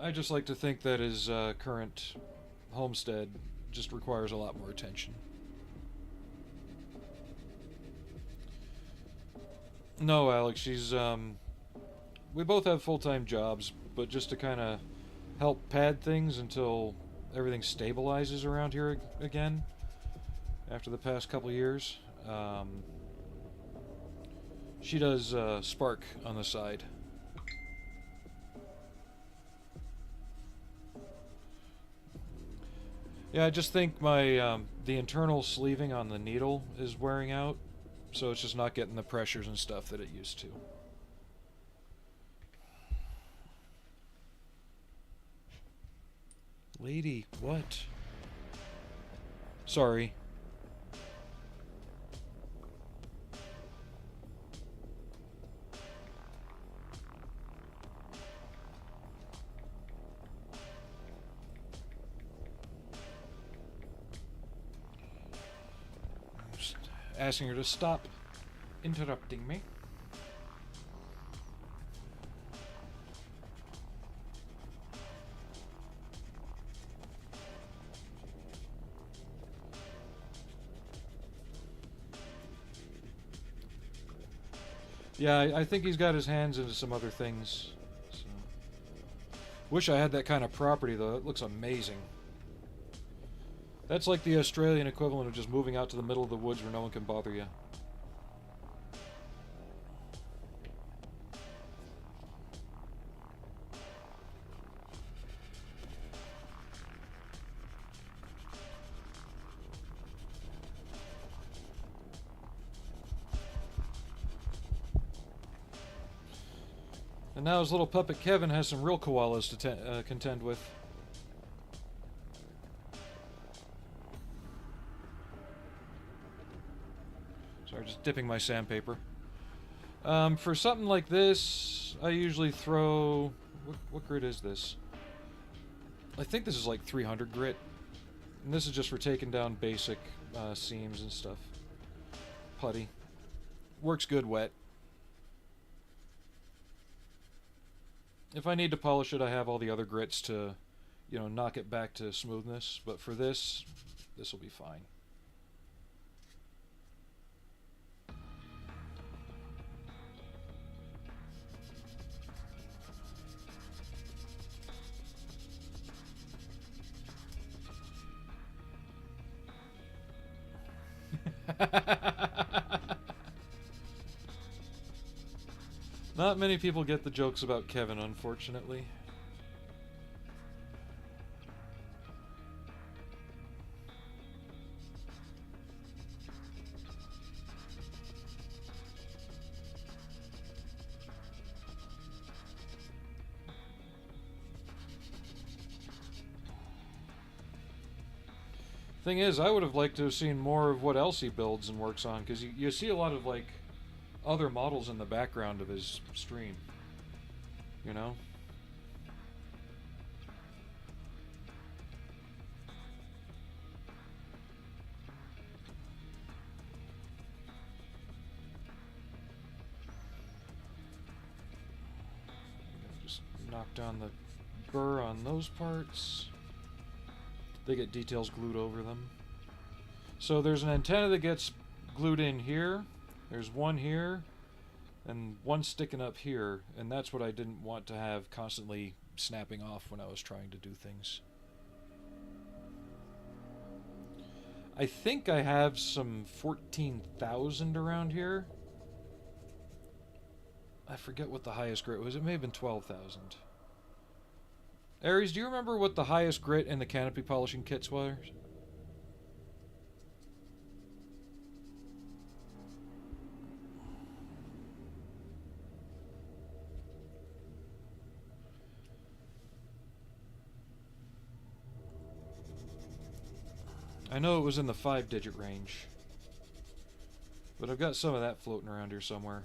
I just like to think that his current homestead just requires a lot more attention. No, Alex, she's, we both have full-time jobs, but just to kind of help pad things until everything stabilizes around here again after the past couple years. She does Spark on the side. Yeah, I just think my the internal sleeving on the needle is wearing out, so it's just not getting the pressures and stuff that it used to. Lady, what? Sorry. Just asking her to stop interrupting me. Yeah, I think he's got his hands into some other things. So. Wish I had that kind of property, though. It looks amazing. That's like the Australian equivalent of just moving out to the middle of the woods where no one can bother you. And now his little puppet Kevin has some real koalas to contend with. Sorry, just dipping my sandpaper. For something like this, I usually throw... What grit is this? I think this is like 300 grit. And this is just for taking down basic seams and stuff. Putty. Works good wet. If I need to polish it, I have all the other grits to, you know, knock it back to smoothness. But for this, this will be fine. Not many people get the jokes about Kevin, unfortunately. Thing is, I would have liked to have seen more of what else he builds and works on, because you see a lot of, like, other models in the background of his stream, you know? Just knock down the burr on those parts. They get details glued over them. So there's an antenna that gets glued in here. There's one here, and one sticking up here, and that's what I didn't want to have constantly snapping off when I was trying to do things. I think I have some 14,000 around here. I forget what the highest grit was. It may have been 12,000. Aries, do you remember what the highest grit in the canopy polishing kits were? I know it was in the 5-digit range, but I've got some of that floating around here somewhere.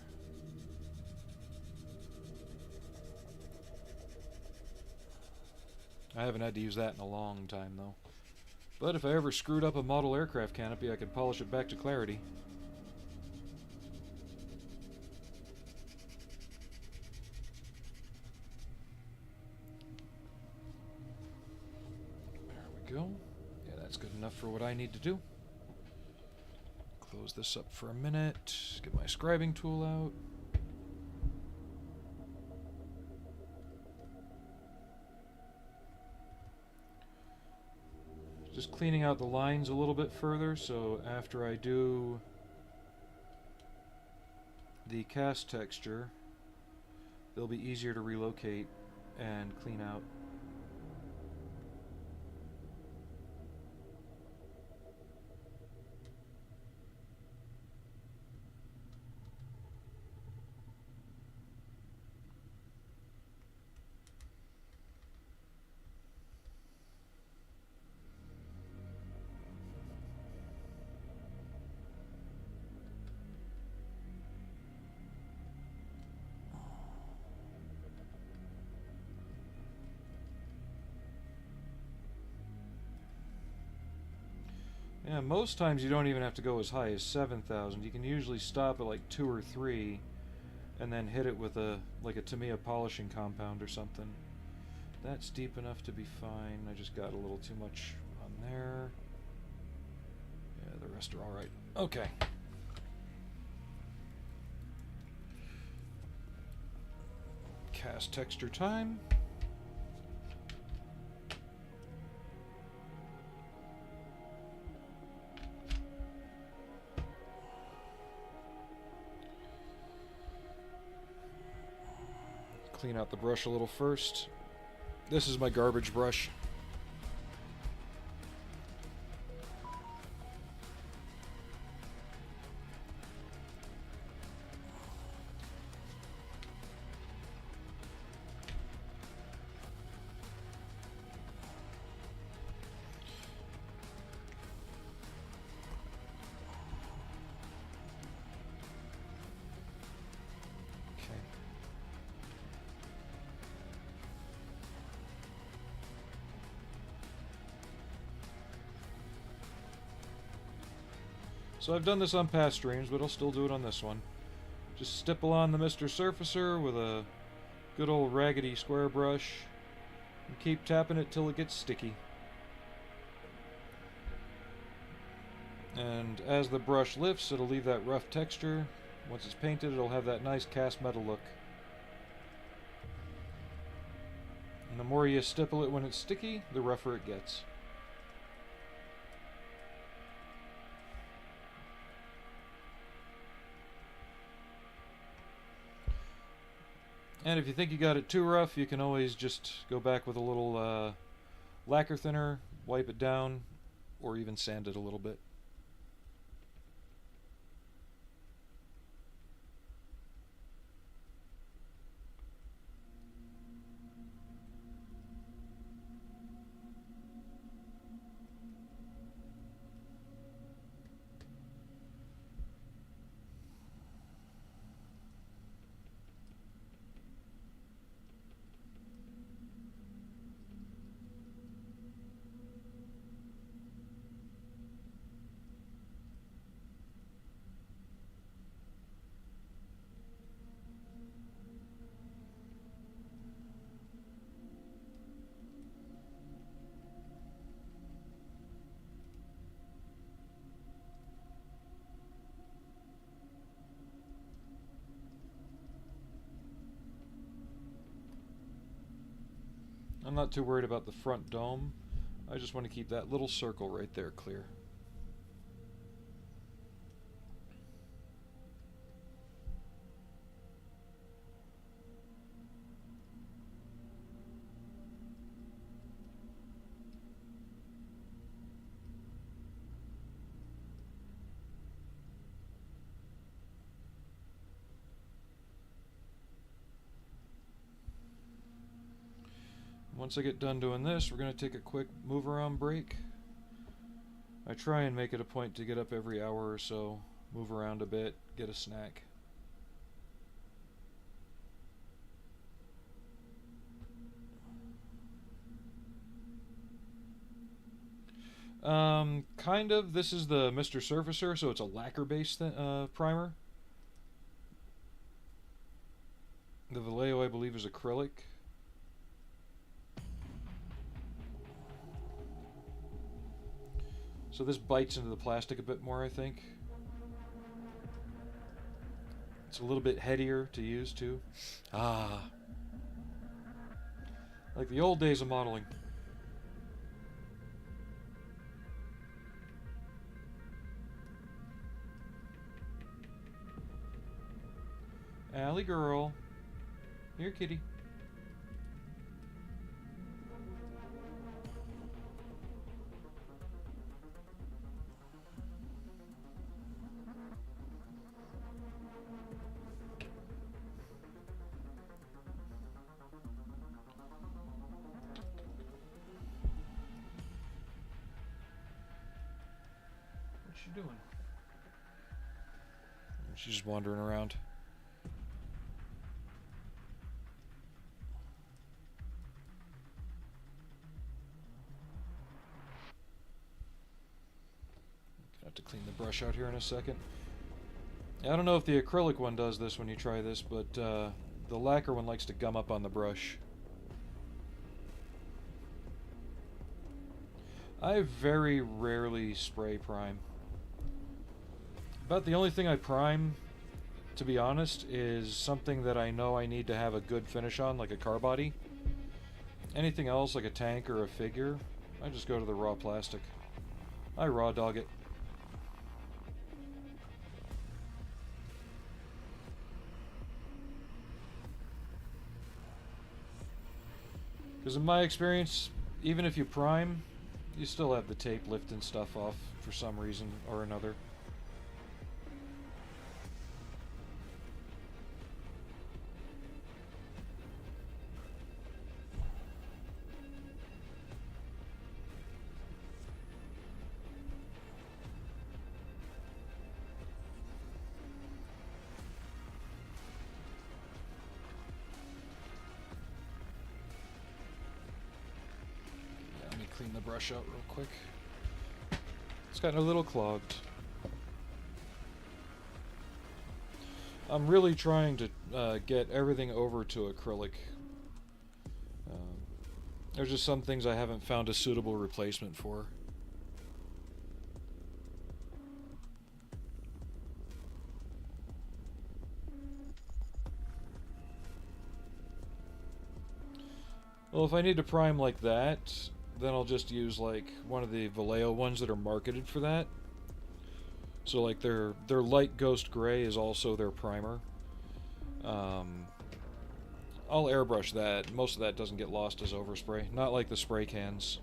I haven't had to use that in a long time, though. But if I ever screwed up a model aircraft canopy, I could polish it back to clarity. go. Yeah, that's good enough for what I need to do. Close this up for a minute. Get my scribing tool out. Just cleaning out the lines a little bit further, so after I do the cast texture, they'll be easier to relocate and clean out. Yeah, most times you don't even have to go as high as 7,000. You can usually stop at like 2 or 3 and then hit it with a like a Tamiya polishing compound or something. That's deep enough to be fine. I just got a little too much on there. Yeah, the rest are alright. Okay. Cast texture time. Clean out the brush a little first. This is my garbage brush. So I've done this on past streams, but I'll still do it on this one. Just stipple on the Mr. Surfacer with a good old raggedy square brush and keep tapping it till it gets sticky. And as the brush lifts, it'll leave that rough texture. Once it's painted, it'll have that nice cast metal look. And the more you stipple it when it's sticky, the rougher it gets. And if you think you got it too rough, you can always just go back with a little lacquer thinner, wipe it down, or even sand it a little bit. I'm not too worried about the front dome. I just want to keep that little circle right there clear. Once I get done doing this, we're going to take a quick move around break. I try and make it a point to get up every hour or so, move around a bit, get a snack. Kind of. This is the Mr. Surfacer, so it's a lacquer-based primer. The Vallejo, I believe, is acrylic. So this bites into the plastic a bit more, I think. It's a little bit headier to use too. Ah. Like the old days of modeling. Allie girl. Here, kitty. What's she doing? She's just wandering around. Have to clean the brush out here in a second. I don't know if the acrylic one does this when you try this, but the lacquer one likes to gum up on the brush. I very rarely spray prime. About the only thing I prime, to be honest, is something that I know I need to have a good finish on, like a car body. Anything else, like a tank or a figure, I just go to the raw plastic. I raw dog it. Because in my experience, even if you prime, you still have the tape lifting stuff off for some reason or another. Clean the brush out real quick. It's gotten a little clogged. I'm really trying to get everything over to acrylic. There's just some things I haven't found a suitable replacement for. Well, if I need to prime like that, then I'll just use like one of the Vallejo ones that are marketed for that. So like their light ghost gray is also their primer. I'll airbrush that. Most of that doesn't get lost as overspray. Not like the spray cans.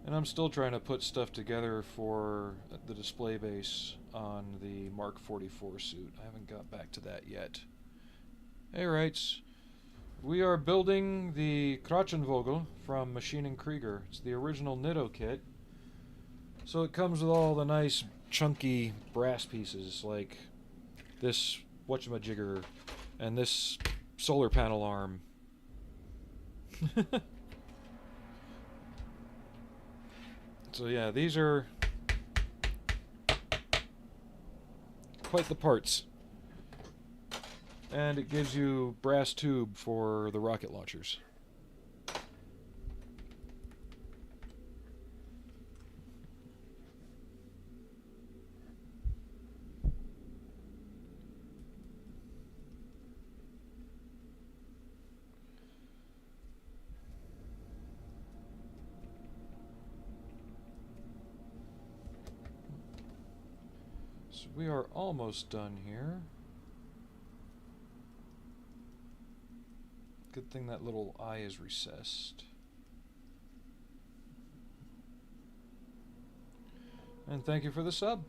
And I'm still trying to put stuff together for the display base on the Mark 44 suit. I haven't got back to that yet. Hey, rights. We are building the Krachenvogel from Machining Krieger. It's the original Nitto kit. So it comes with all the nice chunky brass pieces like this whatchamajigger and this solar panel arm. So yeah, these are quite the parts. And it gives you brass tube for the rocket launchers. So we are almost done here. Good thing that little eye is recessed. And thank you for the sub.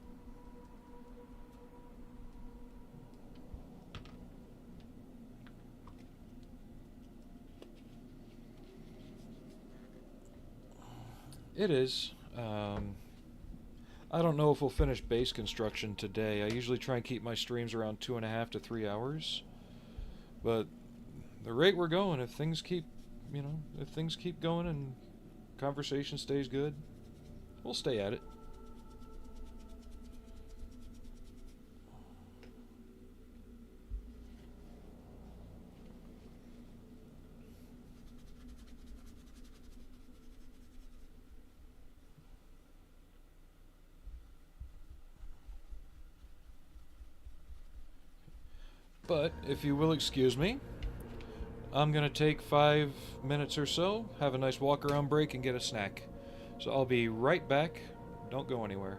It is. I don't know if we'll finish base construction today. I usually try and keep my streams around 2.5 to 3 hours. But the rate we're going, if things keep, if things keep going and conversation stays good, we'll stay at it. But if you will excuse me, I'm going to take 5 minutes or so, have a nice walk around break, and get a snack. So I'll be right back. Don't go anywhere.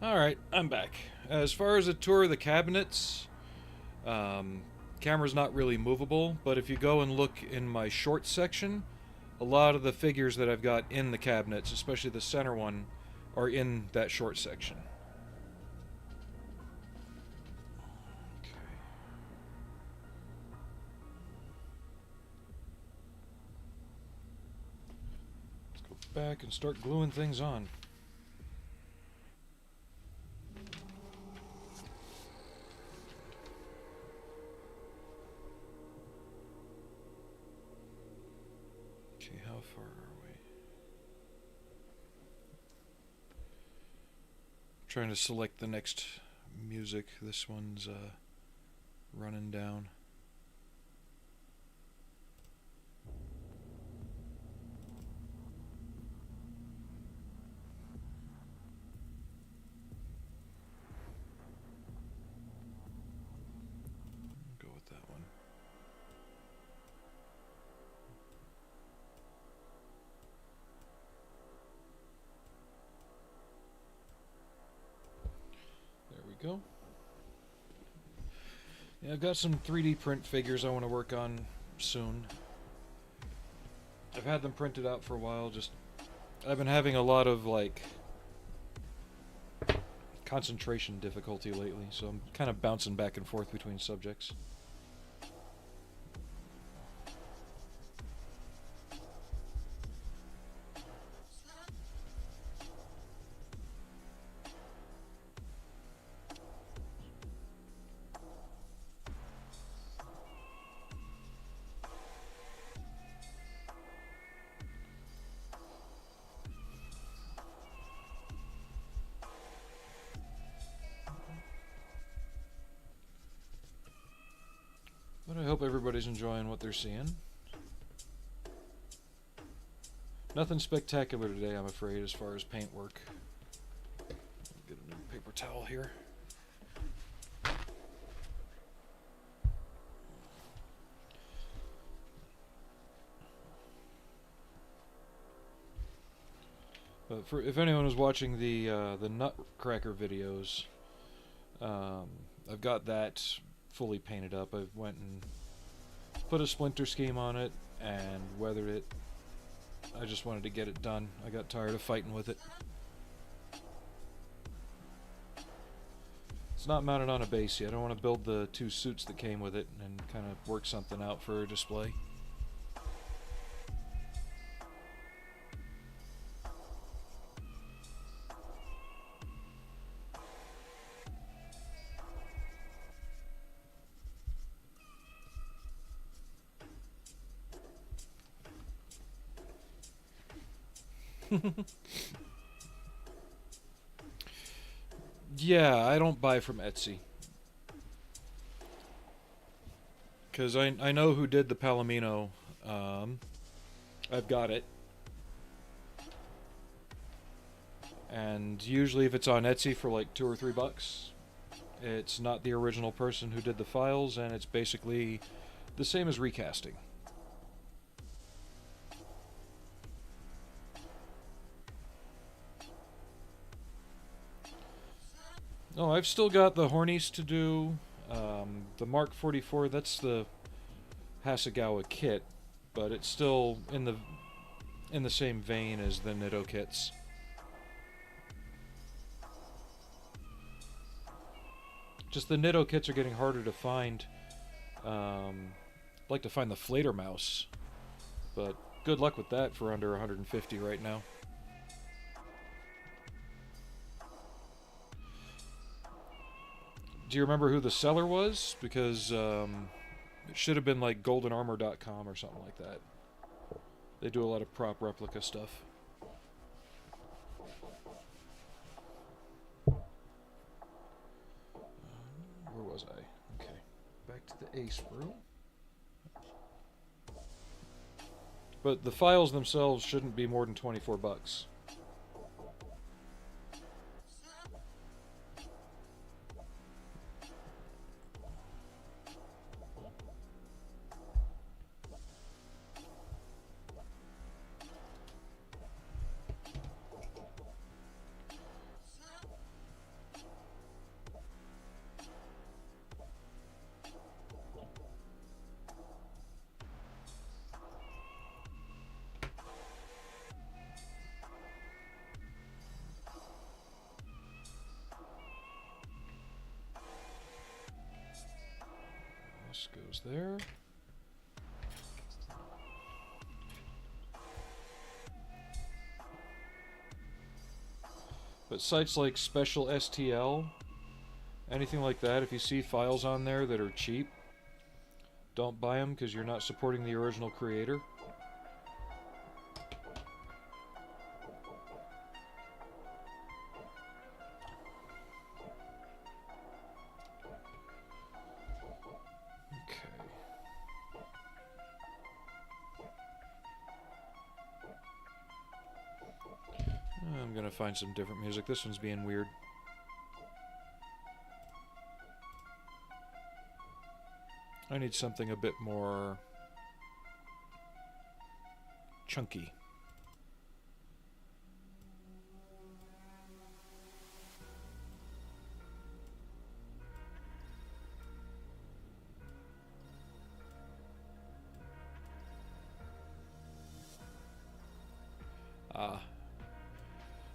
Alright, I'm back. As far as a tour of the cabinets, camera's not really movable, but if you go and look in my short section, a lot of the figures that I've got in the cabinets, especially the center one, are in that short section. Okay. Let's go back and start gluing things on. Okay, how far are we? Trying to select the next music. This one's running down. Go with that one. There we go. Yeah, I've got some 3D print figures I want to work on soon. I've had them printed out for a while, just I've been having a lot of like concentration difficulty lately, so I'm kind of bouncing back and forth between subjects. But I hope everybody's enjoying what they're seeing. Nothing spectacular today, I'm afraid, as far as paint work. Get a new paper towel here. But if anyone was watching the Nutcracker videos, I've got that fully painted up. I went and put a splinter scheme on it and weathered it. I just wanted to get it done. I got tired of fighting with it. It's not mounted on a base yet. I want to build the 2 suits that came with it and kind of work something out for a display. Yeah, I don't buy from Etsy. Because I know who did the Palomino. I've got it. And usually if it's on Etsy for like $2 or $3, it's not the original person who did the files, and it's basically the same as recasting. Oh, I've still got the Hornies to do. The Mark 44, that's the Hasegawa kit, but it's still in the same vein as the Nitto kits. Just the Nitto kits are getting harder to find. I'd like to find the Flater Mouse, but good luck with that for under 150 right now. Do you remember who the seller was? Because it should have been like goldenarmor.com or something like that. They do a lot of prop replica stuff. Where was I? Okay. Back to the Ace room. But the files themselves shouldn't be more than $24. goes there. But sites like Special STL, anything like that, if you see files on there that are cheap, don't buy them because you're not supporting the original creator. I'm gonna find some different music. This one's being weird. I need something a bit more chunky.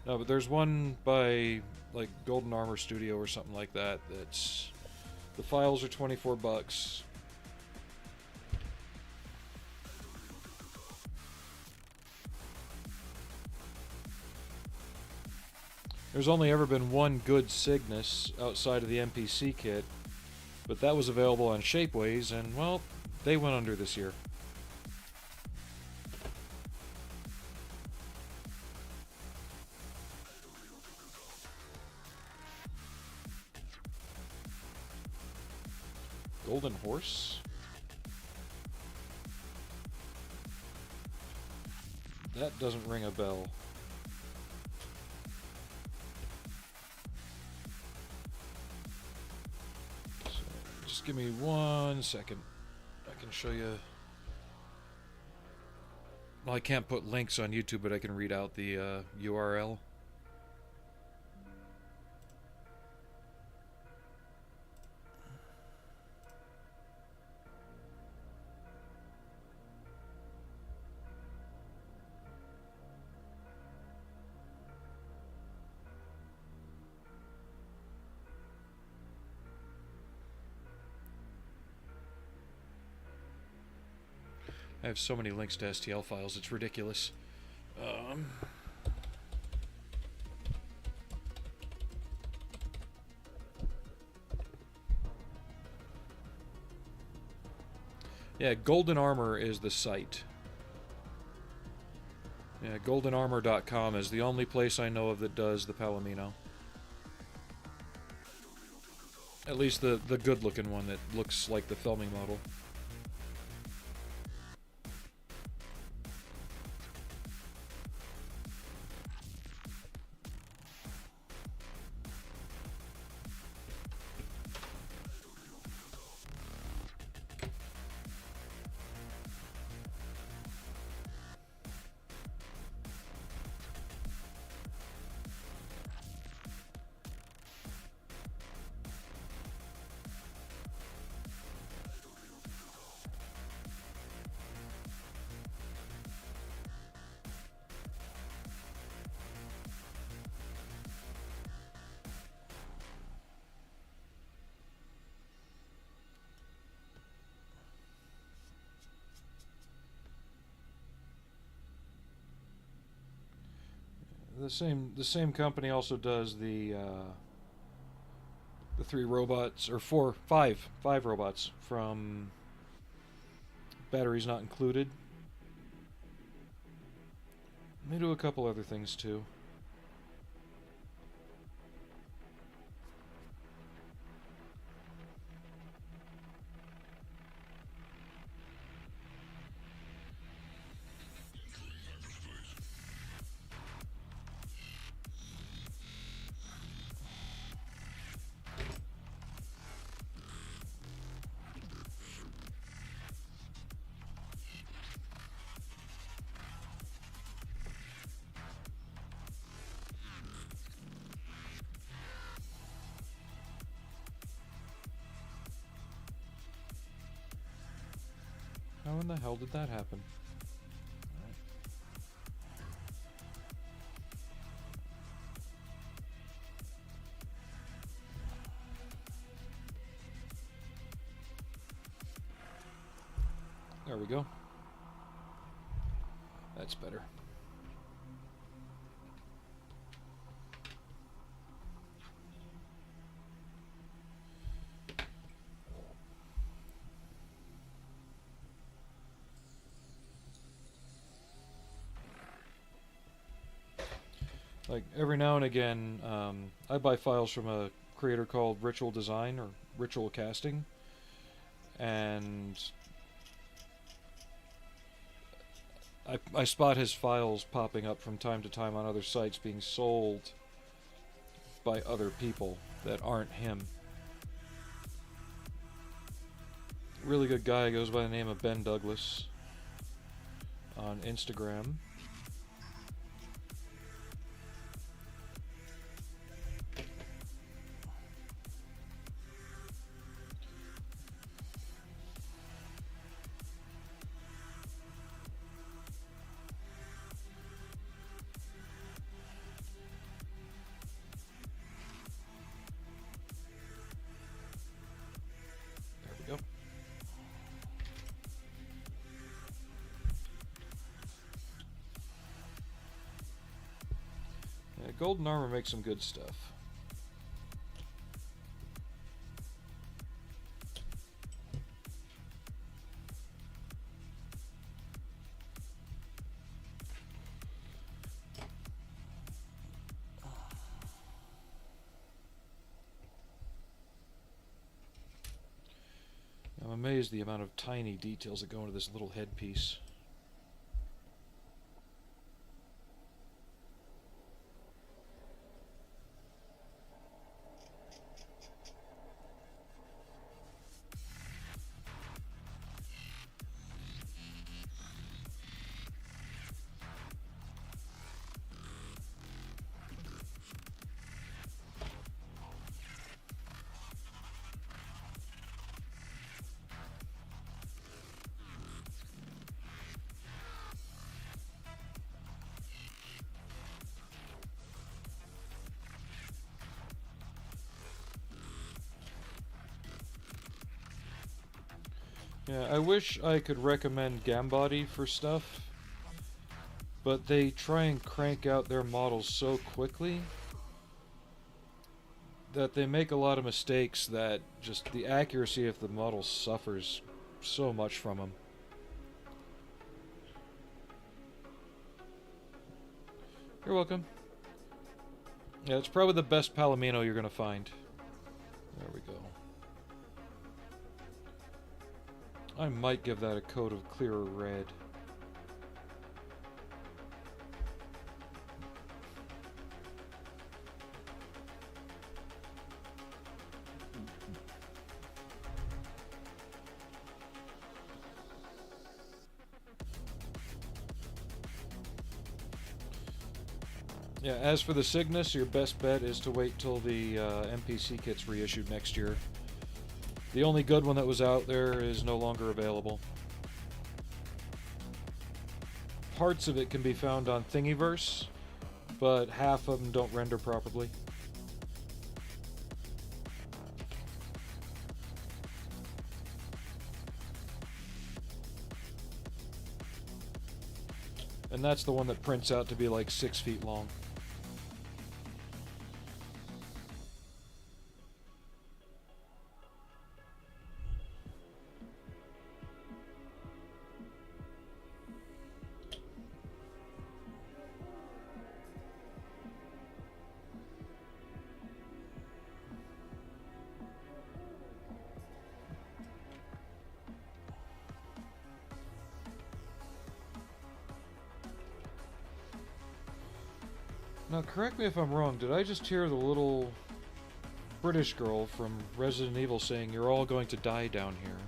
No, but there's one by like Golden Armor Studio or something like that. That's the files are $24. There's only ever been one good Cygnus outside of the MPC kit, but that was available on Shapeways, and well, they went under this year. Golden Horse? That doesn't ring a bell. So just give me 1 second. I can show you. Well, I can't put links on YouTube, but I can read out the URL. I have so many links to STL files, it's ridiculous. Yeah, Golden Armor is the site. Yeah, goldenarmor.com is the only place I know of that does the Palomino. At least the good-looking one that looks like the filming model. The same company also does the 3 robots, or five robots from Batteries Not Included. They do a couple other things too. How in the hell did that happen? There we go. That's better. Like, every now and again, I buy files from a creator called Ritual Design, or Ritual Casting, and I spot his files popping up from time to time on other sites being sold by other people that aren't him. Really good guy, goes by the name of Ben Douglas on Instagram. Yep. Yeah, golden armor makes some good stuff. I'm amazed the amount of tiny details that go into this little headpiece. Yeah, I wish I could recommend Gambody for stuff, but they try and crank out their models so quickly that they make a lot of mistakes that just the accuracy of the model suffers so much from them. You're welcome. Yeah, it's probably the best Palomino you're gonna find. There we go. I might give that a coat of clearer red. Yeah, as for the Cygnus, your best bet is to wait till the NPC kit's reissued next year. The only good one that was out there is no longer available. Parts of it can be found on Thingiverse, but half of them don't render properly. And that's the one that prints out to be like 6 feet long. Now, correct me if I'm wrong, did I just hear the little British girl from Resident Evil saying, "You're all going to die down here"?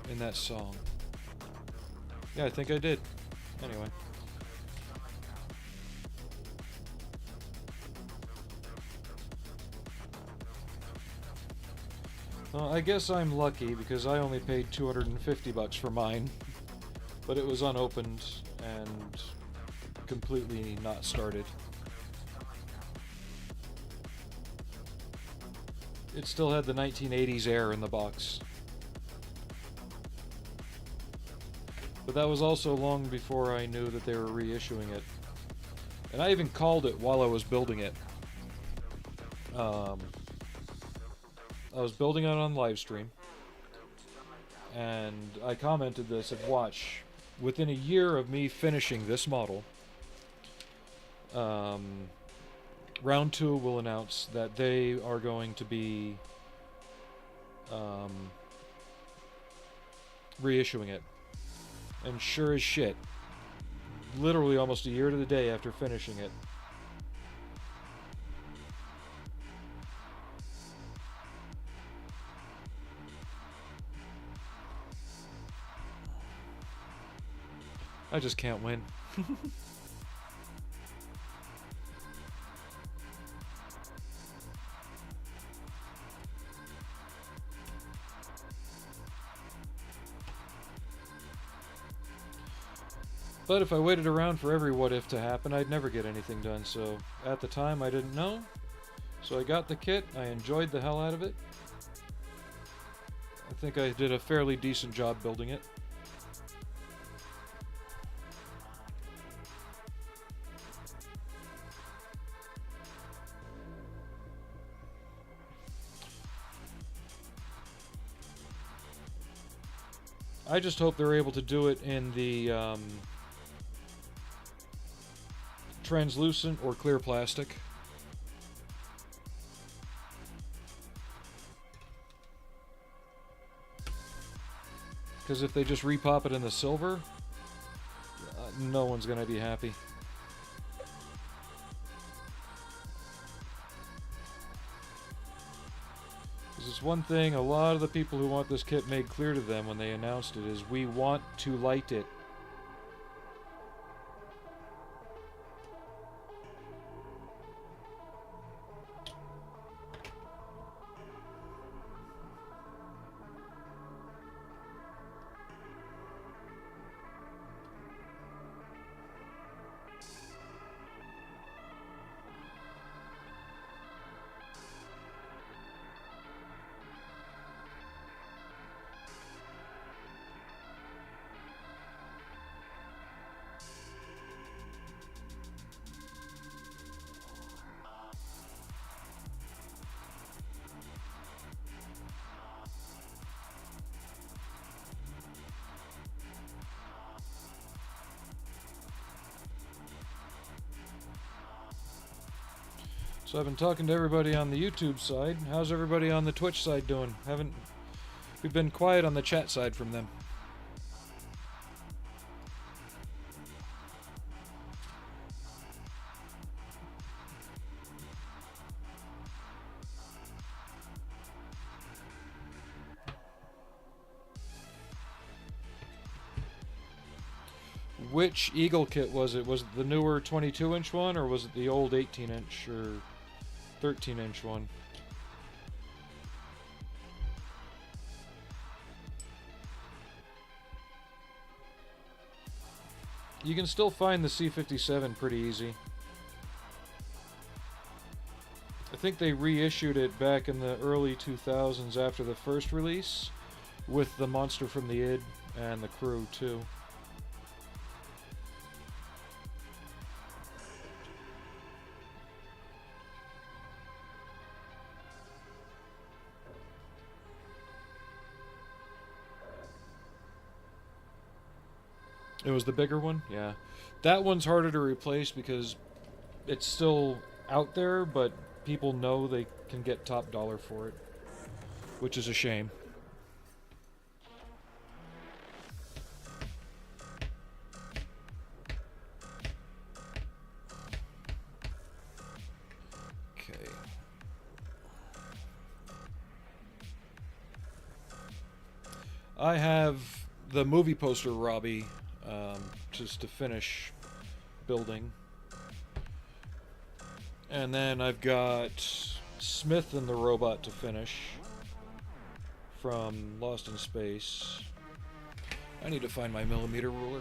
In that song. Yeah, I think I did. Anyway. Well, I guess I'm lucky because I only paid $250 for mine, but it was unopened and completely not started. it still had the 1980s air in the box. But that was also long before I knew that they were reissuing it. And I even called it while I was building it. I was building it on livestream, and I commented this at watch. Within a year of me finishing this model, Round 2 will announce that they are going to be reissuing it. And sure as shit, literally almost a year to the day after finishing it, I just can't win. But if I waited around for every what if to happen, I'd never get anything done. So at the time, I didn't know. So I got the kit. I enjoyed the hell out of it. I think I did a fairly decent job building it. I just hope they're able to do it in the translucent or clear plastic. Because if they just repop it in the silver, no one's going to be happy. It's one thing a lot of the people who want this kit made clear to them when they announced it is we want to light it. So I've been talking to everybody on the YouTube side. How's everybody on the Twitch side doing? We've been quiet on the chat side from them. Which Eagle kit was it? Was it the newer 22-inch one, or was it the old 18-inch or 13-inch one? You can still find the C57 pretty easy. I think they reissued it back in the early 2000s after the first release, with the monster from the id and the crew too. It was the bigger one? Yeah. That one's harder to replace because it's still out there, but people know they can get top dollar for it, which is a shame. Okay. I have the movie poster Robbie just to finish building. And then I've got Smith and the robot to finish from Lost in Space. I need to find my millimeter ruler.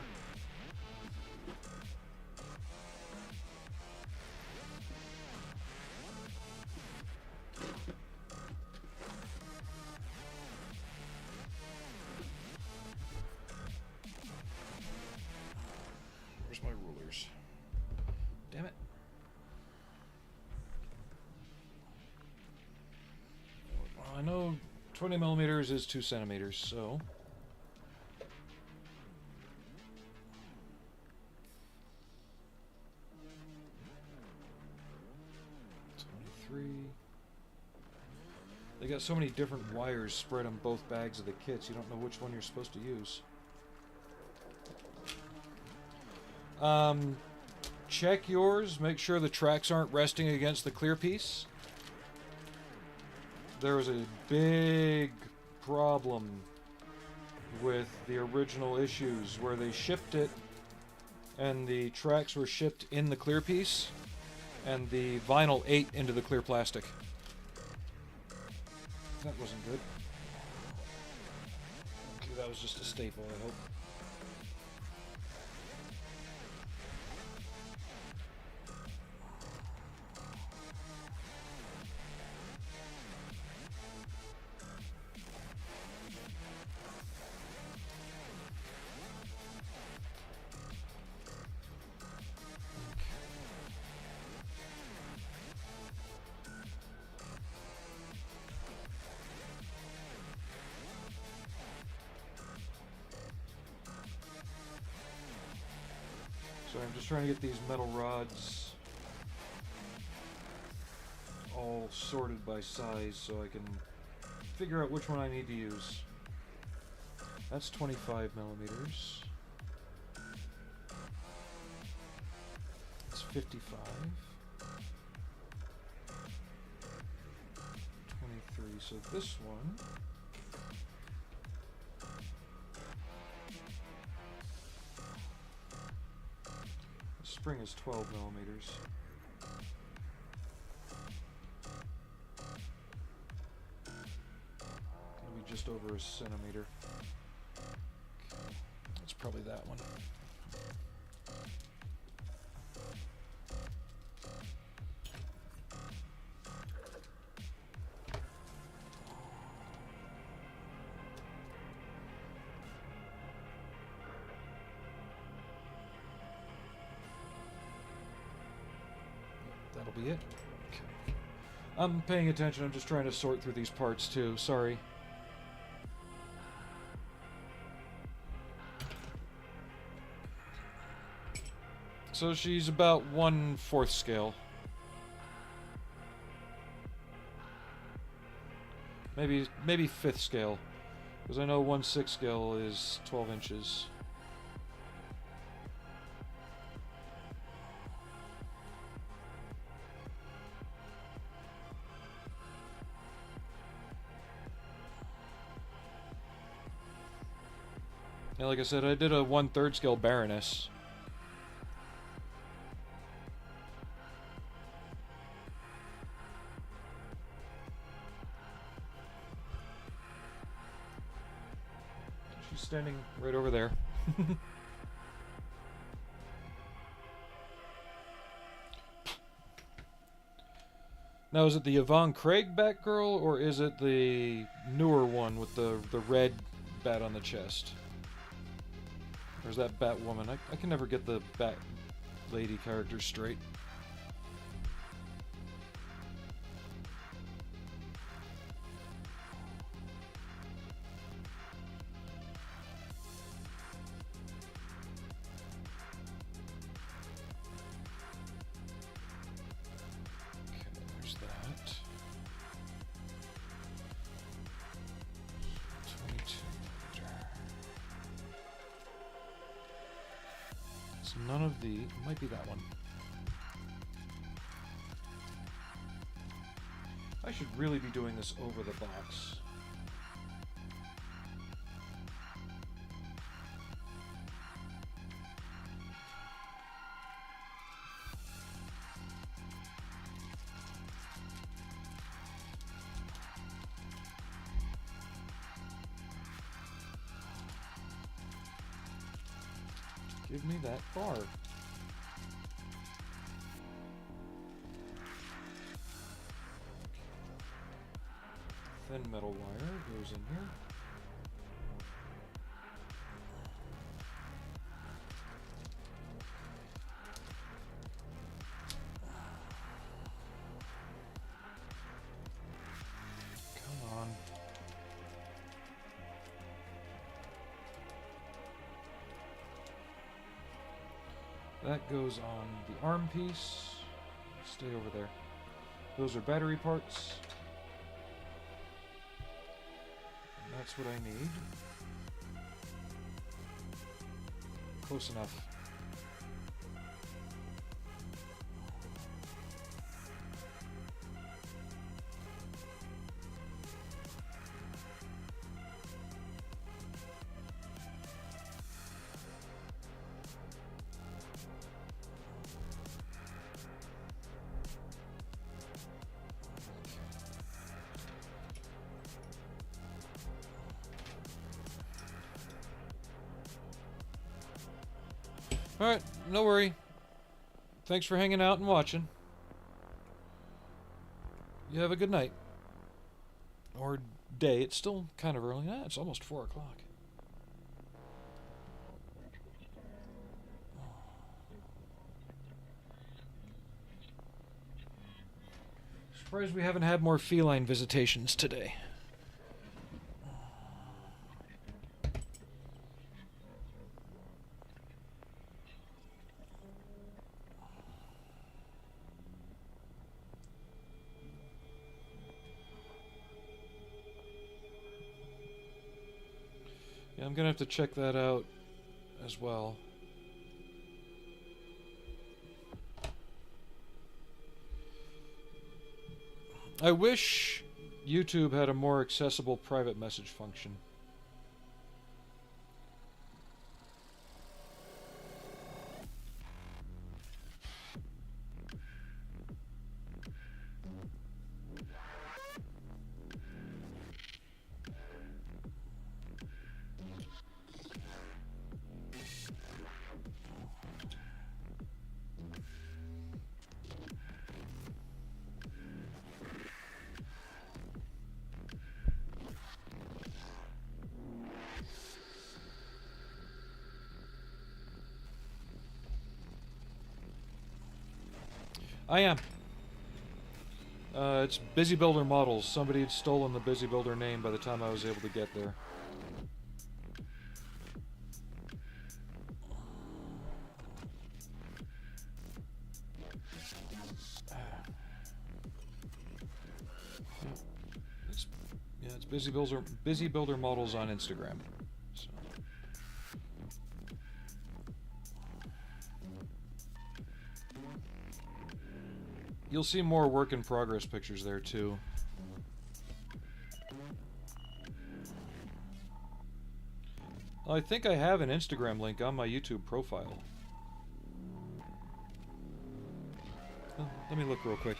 know 20 millimeters is 2 centimeters, so... 23. They got so many different wires spread on both bags of the kits, you don't know which one you're supposed to use. Check yours, make sure the tracks aren't resting against the clear piece. There was a big problem with the original issues where they shipped it and the tracks were shipped in the clear piece and the vinyl ate into the clear plastic. That wasn't good. Okay, that was just a staple, I hope. So I'm just trying to get these metal rods all sorted by size so I can figure out which one I need to use. That's 25 millimeters. That's 55. 23. So this one. Spring is 12 millimeters. Maybe just over a centimeter. Okay. That's probably that one. That'll be it. Okay. I'm paying attention. I'm just trying to sort through these parts too. Sorry. So she's about 1/4 scale. Maybe 5th scale. Because I know 1/6 scale is 12 inches. And like I said, I did a 1/3 scale Baroness. She's standing right over there. Now, is it the Yvonne Craig Batgirl, or is it the newer one with the red bat on the chest? Or is that Batwoman? I can never get the Bat Lady character straight. Okay, there's that. 22 millimeter. So none of the... might be that one. I should really be doing this over the box. Give me that bar. Thin metal wire goes in here. Come on. that goes on the arm piece. Stay over there. Those are battery parts. And that's what I need. Close enough. Alright, no worry. Thanks for hanging out and watching. You have a good night. Or day. It's still kind of early. It's almost 4 o'clock. Surprised we haven't had more feline visitations today. Yeah, I'm gonna have to check that out as well. I wish YouTube had a more accessible private message function. I am. It's Busy Builder Models. Somebody had stolen the Busy Builder name by the time I was able to get there. It's Busy Builder Models on Instagram. So. You'll see more work in progress pictures there too. I think I have an Instagram link on my YouTube profile. Oh, let me look real quick.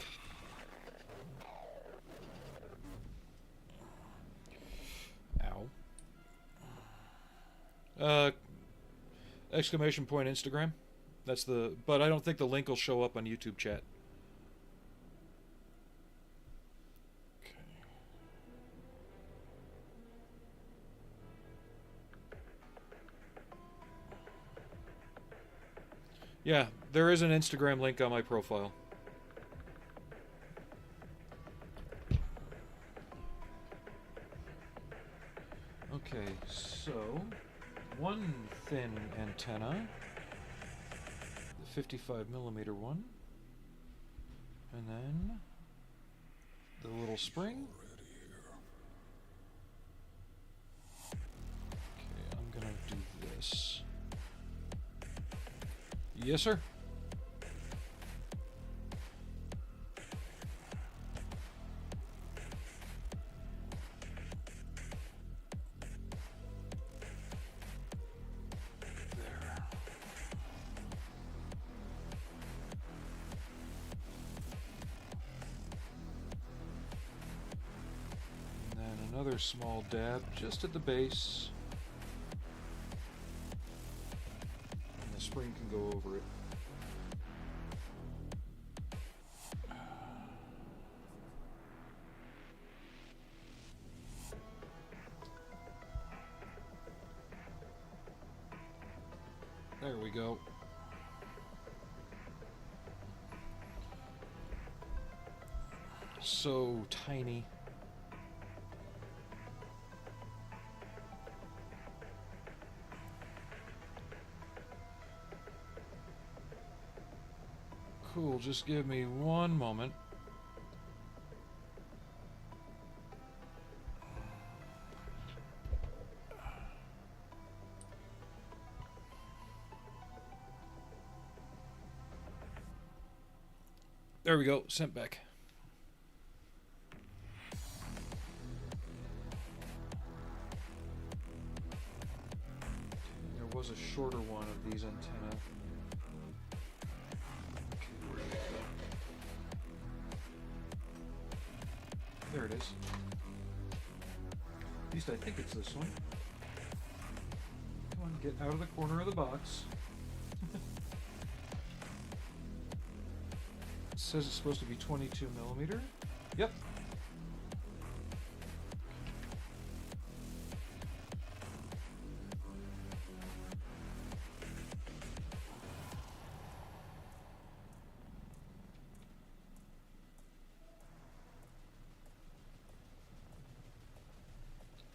Ow. Exclamation point Instagram. That's the, but I don't think the link will show up on YouTube chat. Yeah, there is an Instagram link on my profile. Okay, so one thin antenna, the 55mm one, and then the little spring. Okay, I'm gonna do this. Yes, sir. There. And then another small dab just at the base. Spring can go over it. There we go. So tiny. Cool, just give me one moment. There we go, sent back. There was a shorter one of these antennae. Okay, where did it go? There it is. At least I think it's this one. Come on, get out of the corner of the box. It says it's supposed to be 22 millimeter. Yep.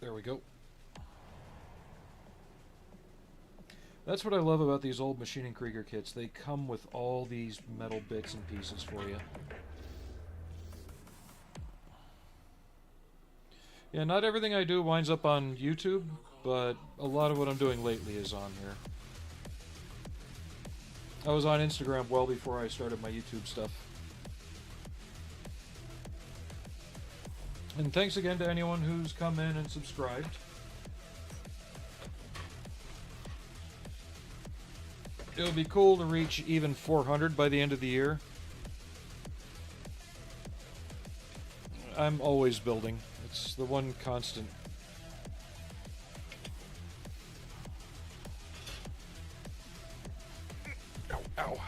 There we go. That's what I love about these old Machining Krieger kits. They come with all these metal bits and pieces for you. Yeah, not everything I do winds up on YouTube, but a lot of what I'm doing lately is on here. I was on Instagram well before I started my YouTube stuff. And thanks again to anyone who's come in and subscribed. It would be cool to reach even 400 by the end of the year. I'm always building. It's the one constant. Ow, ow.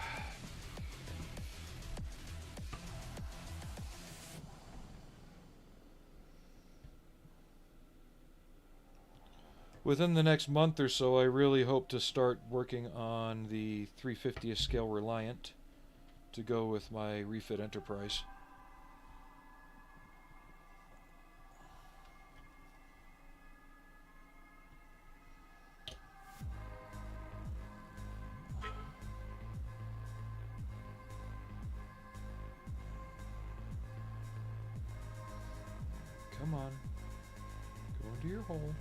Within the next month or so, I really hope to start working on the 3/50th scale Reliant to go with my refit Enterprise. Come on. Go into your hole.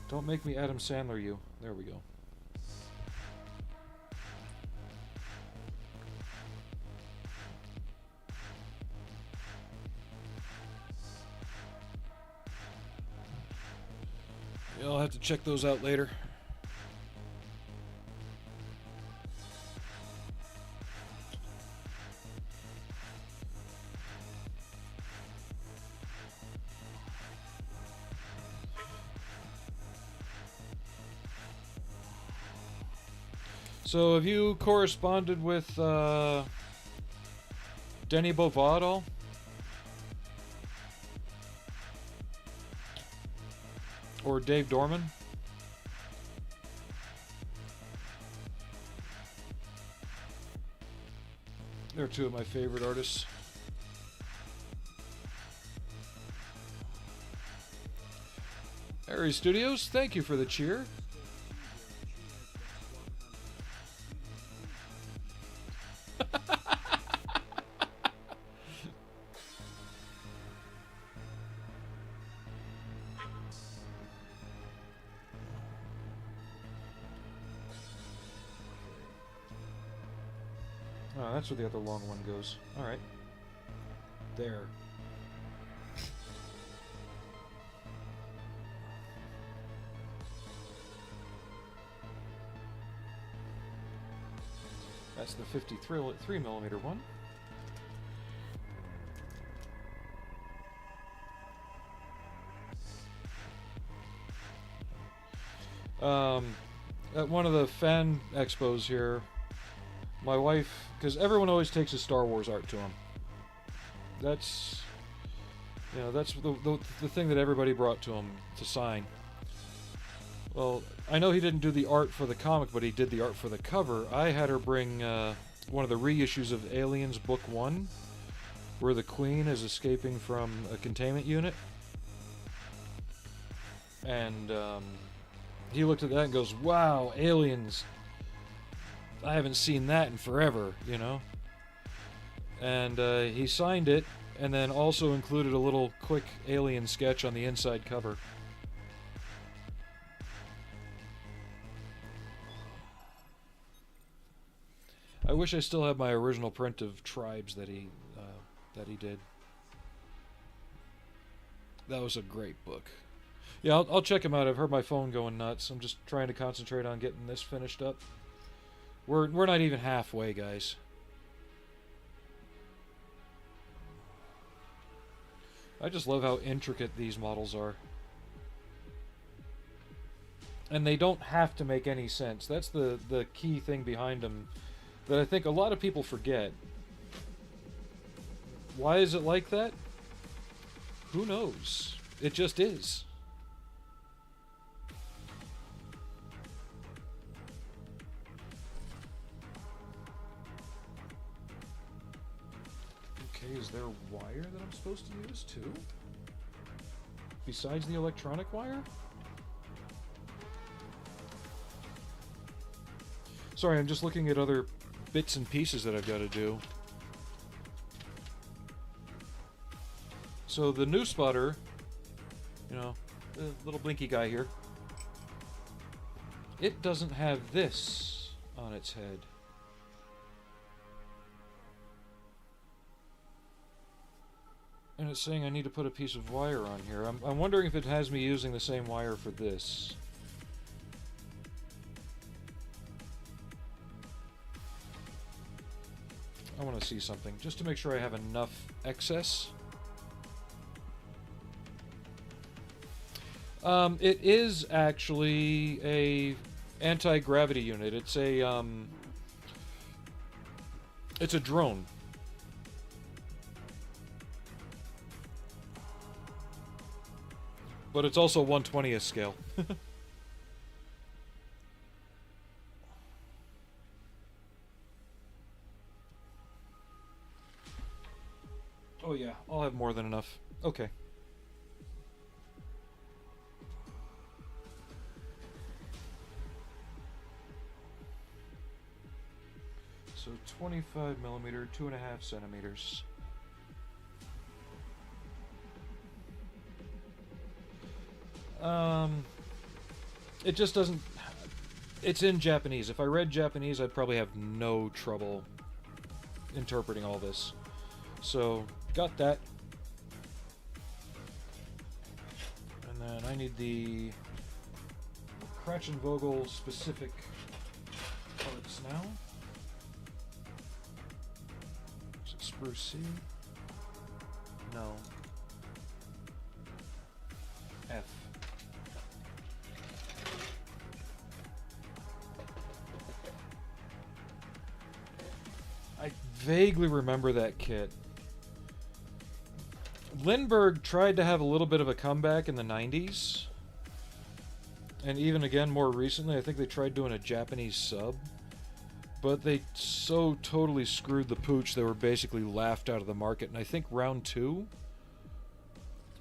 Don't make me Adam Sandler you. There we go. Yeah, I'll have to check those out later. So, have you corresponded with Denny Beauvoir at all? Or Dave Dorman? They're two of my favorite artists. Aries Studios, thank you for the cheer. Oh, that's where the other long one goes. Alright. There. That's the 53 millimeter one. At one of the fan expos here, my wife, because everyone always takes a Star Wars art to them. That's, you know, that's the thing that everybody brought to him to sign. Well, I know he didn't do the art for the comic, but he did the art for the cover. I had her bring one of the reissues of Aliens Book 1, where the Queen is escaping from a containment unit. And he looked at that and goes, "Wow, aliens." I haven't seen that in forever, you know. And he signed it, and then also included a little quick alien sketch on the inside cover. I wish I still had my original print of Tribes that he did. That was a great book. Yeah, I'll check him out. I've heard my phone going nuts. I'm just trying to concentrate on getting this finished up. We're not even halfway, guys. I just love how intricate these models are. And they don't have to make any sense. That's the key thing behind them that I think a lot of people forget. Why is it like that? Who knows? It just is. Okay, is there a wire that I'm supposed to use too? Besides the electronic wire? Sorry, I'm just looking at other bits and pieces that I've got to do. So the new spotter, you know, the little blinky guy here, it doesn't have this on its head. And it's saying I need to put a piece of wire on here. I'm wondering if it has me using the same wire for this. I want to see something, just to make sure I have enough excess. It is actually a anti-gravity unit. It's a drone. But it's also 1/20th scale. Oh yeah, I'll have more than enough. Okay. So 25 millimeter, 2.5 centimeters. It just doesn't... It's in Japanese. If I read Japanese, I'd probably have no trouble interpreting all this. So, got that. And then I need the Krachenvogel specific parts now. Is it spruce C? No. F. I vaguely remember that kit. Lindbergh tried to have a little bit of a comeback in the 90s. And even again more recently, I think they tried doing a Japanese sub. But they so totally screwed the pooch, they were basically laughed out of the market. And I think Round 2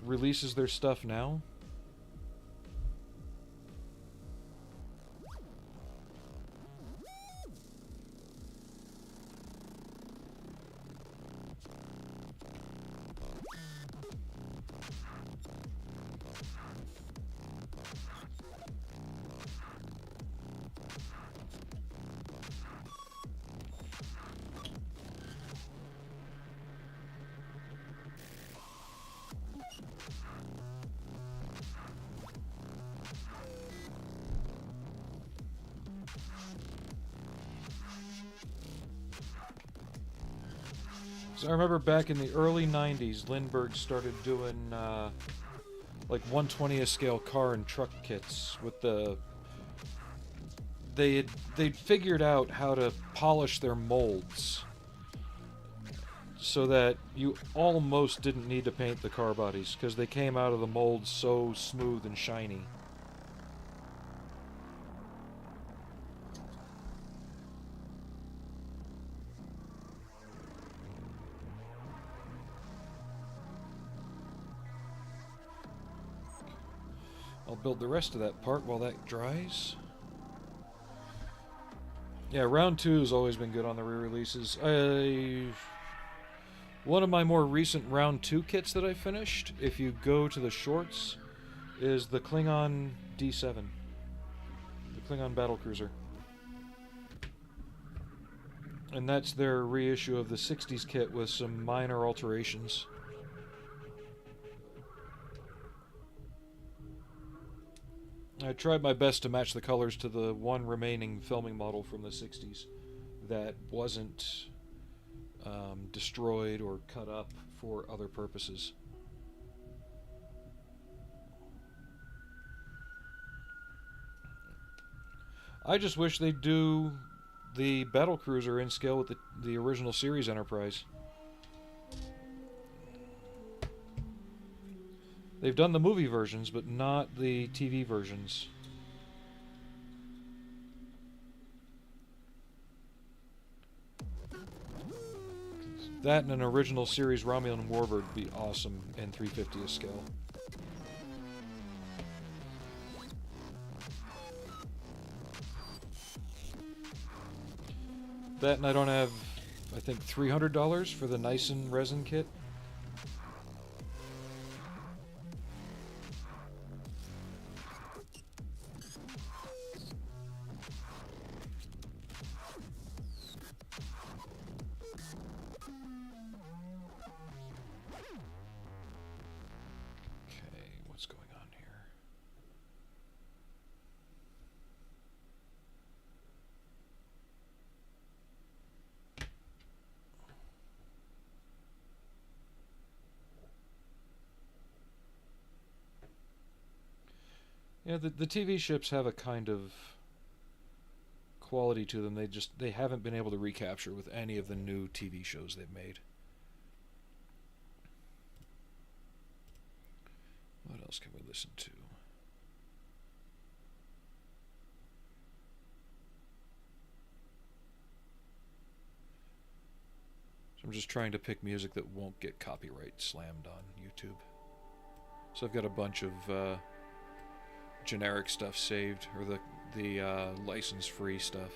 releases their stuff now. So I remember back in the early 90s, Lindbergh started doing like 1/20th scale car and truck kits with the... They'd figured out how to polish their molds so that you almost didn't need to paint the car bodies because they came out of the mold so smooth and shiny. I'll build the rest of that part while that dries. Yeah, round 2 has always been good on the re-releases. One of my more recent round 2 kits that I finished, if you go to the shorts, is the Klingon D7. The Klingon battlecruiser. And that's their reissue of the 60s kit with some minor alterations. I tried my best to match the colors to the one remaining filming model from the 60s that wasn't destroyed or cut up for other purposes. I just wish they'd do the battlecruiser in scale with the original series Enterprise. They've done the movie versions, but not the TV versions. That and an original series Romulan Warbird would be awesome in 350th scale. That and I don't have, I think, $300 for the Nissen resin kit. Yeah, the TV ships have a kind of quality to them they haven't been able to recapture with any of the new TV shows they've made. What else can we listen to? So I'm just trying to pick music that won't get copyright slammed on YouTube. So I've got a bunch of generic stuff saved, or the license-free stuff.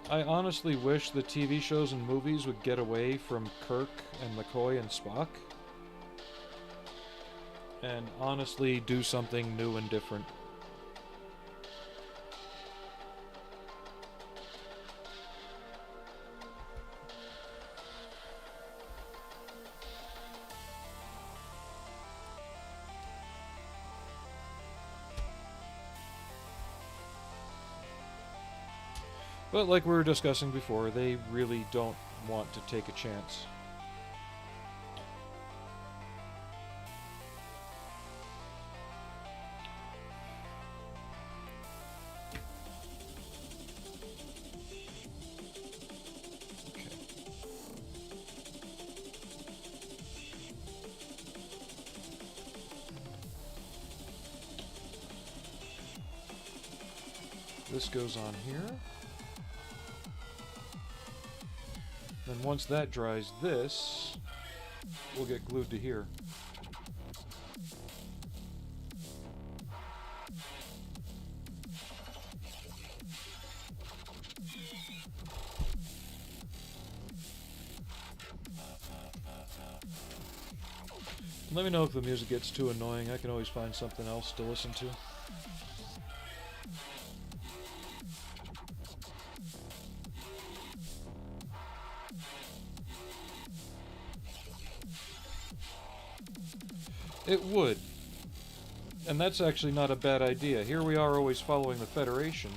I honestly wish the TV shows and movies would get away from Kirk and McCoy and Spock and honestly do something new and different. But like we were discussing before, they really don't want to take a chance. Okay. This goes on here. Then once that dries, this will get glued to here. Let me know if the music gets too annoying. I can always find something else to listen to. It would. And that's actually not a bad idea. Here we are always following the Federation.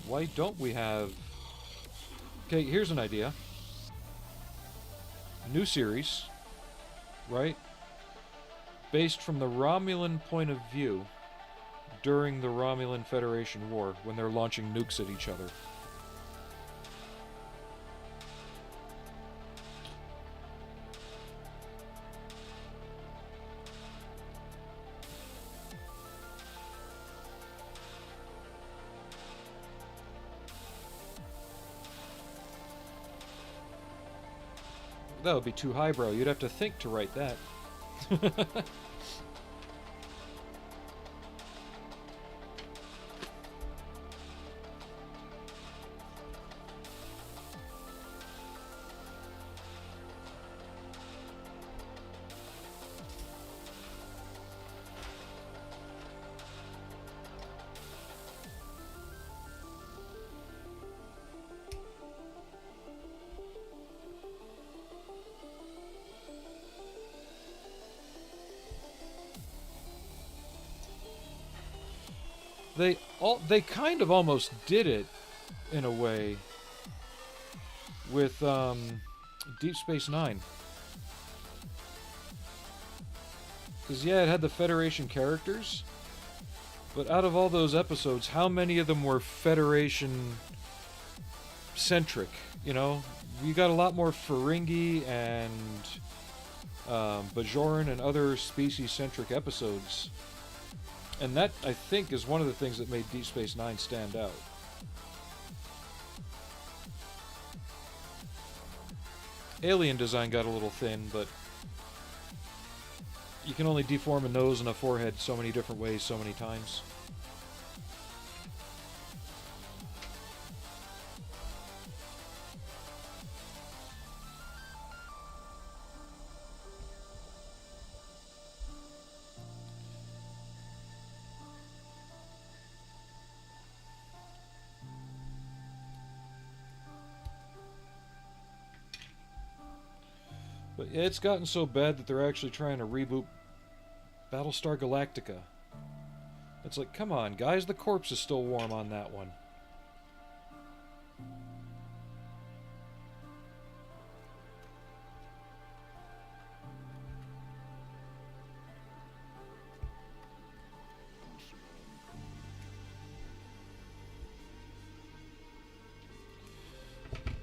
Why don't we have... Okay, here's an idea. New series, right? Based from the Romulan point of view during the Romulan Federation War when they're launching nukes at each other. That would be too highbrow. You'd have to think to write that. They kind of almost did it in a way with Deep Space Nine. Because yeah, it had the Federation characters, but out of all those episodes, how many of them were Federation centric? You know, you got a lot more Ferengi and Bajoran and other species centric episodes. And that, I think, is one of the things that made Deep Space Nine stand out. Alien design got a little thin, but you can only deform a nose and a forehead so many different ways, so many times. But it's gotten so bad that they're actually trying to reboot Battlestar Galactica. It's like, come on, guys, the corpse is still warm on that one.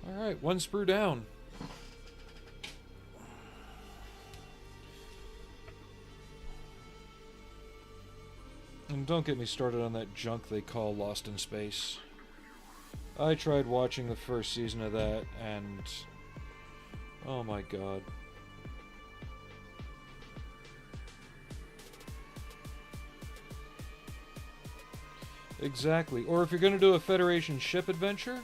Alright, one sprue down. And don't get me started on that junk they call Lost in Space. I tried watching the first season of that, and oh my god. Exactly. Or if you're going to do a Federation ship adventure,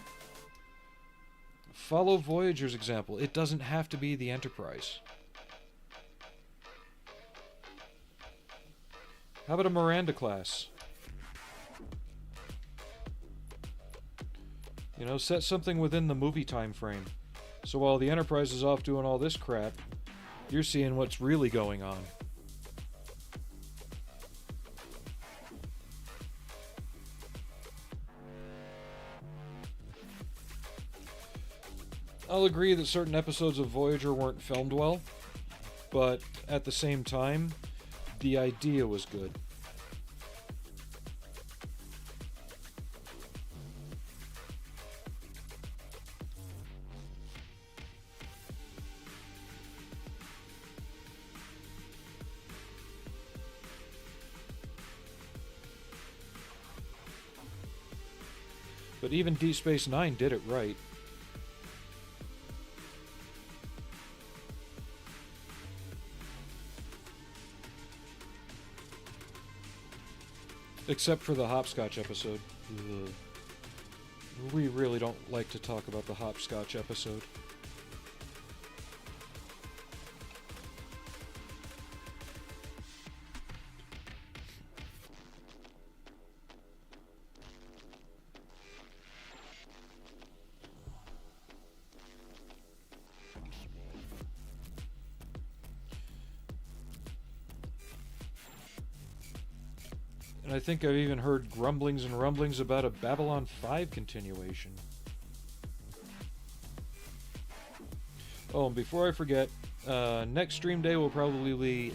follow Voyager's example. It doesn't have to be the Enterprise. How about a Miranda class? You know, set something within the movie time frame. So while the Enterprise is off doing all this crap, you're seeing what's really going on. I'll agree that certain episodes of Voyager weren't filmed well, but at the same time, the idea was good. But even Deep Space Nine did it right. Except for the hopscotch episode. Ugh. We really don't like to talk about the hopscotch episode. And I think I've even heard grumblings and rumblings about a Babylon 5 continuation. Oh, and before I forget, next stream day will probably be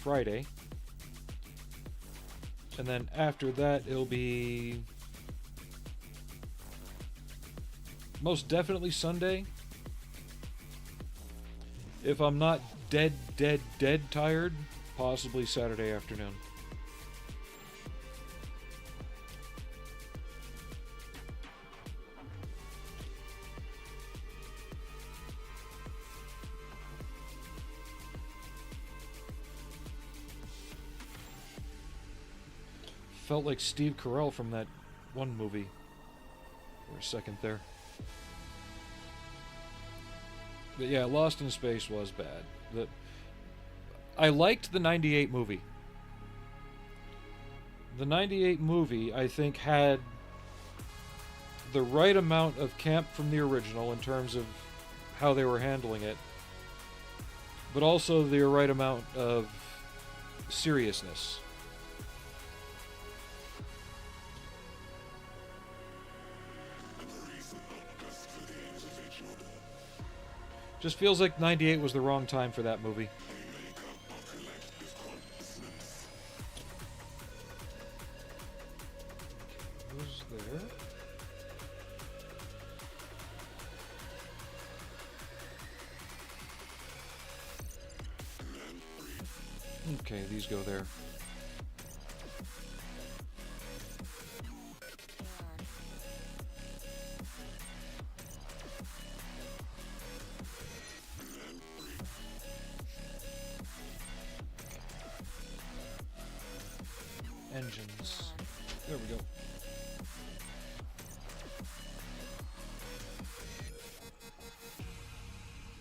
Friday. And then after that, it'll be most definitely Sunday. If I'm not dead tired, possibly Saturday afternoon. felt like Steve Carell from that one movie for a second there. But yeah, Lost in Space was bad. I liked the 98 movie. The 98 movie, I think, had the right amount of camp from the original in terms of how they were handling it, but also the right amount of seriousness. Just feels like 98 was the wrong time for that movie. Who's there? Okay, these go there. Engines. There we go.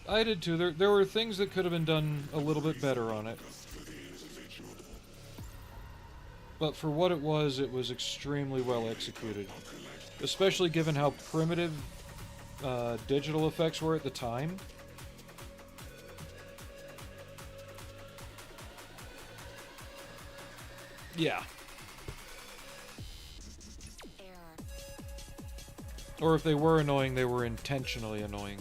I did too. There were things that could have been done a little bit better on it. But for what it was extremely well executed. Especially given how primitive digital effects were at the time. Yeah. Or if they were annoying, they were intentionally annoying.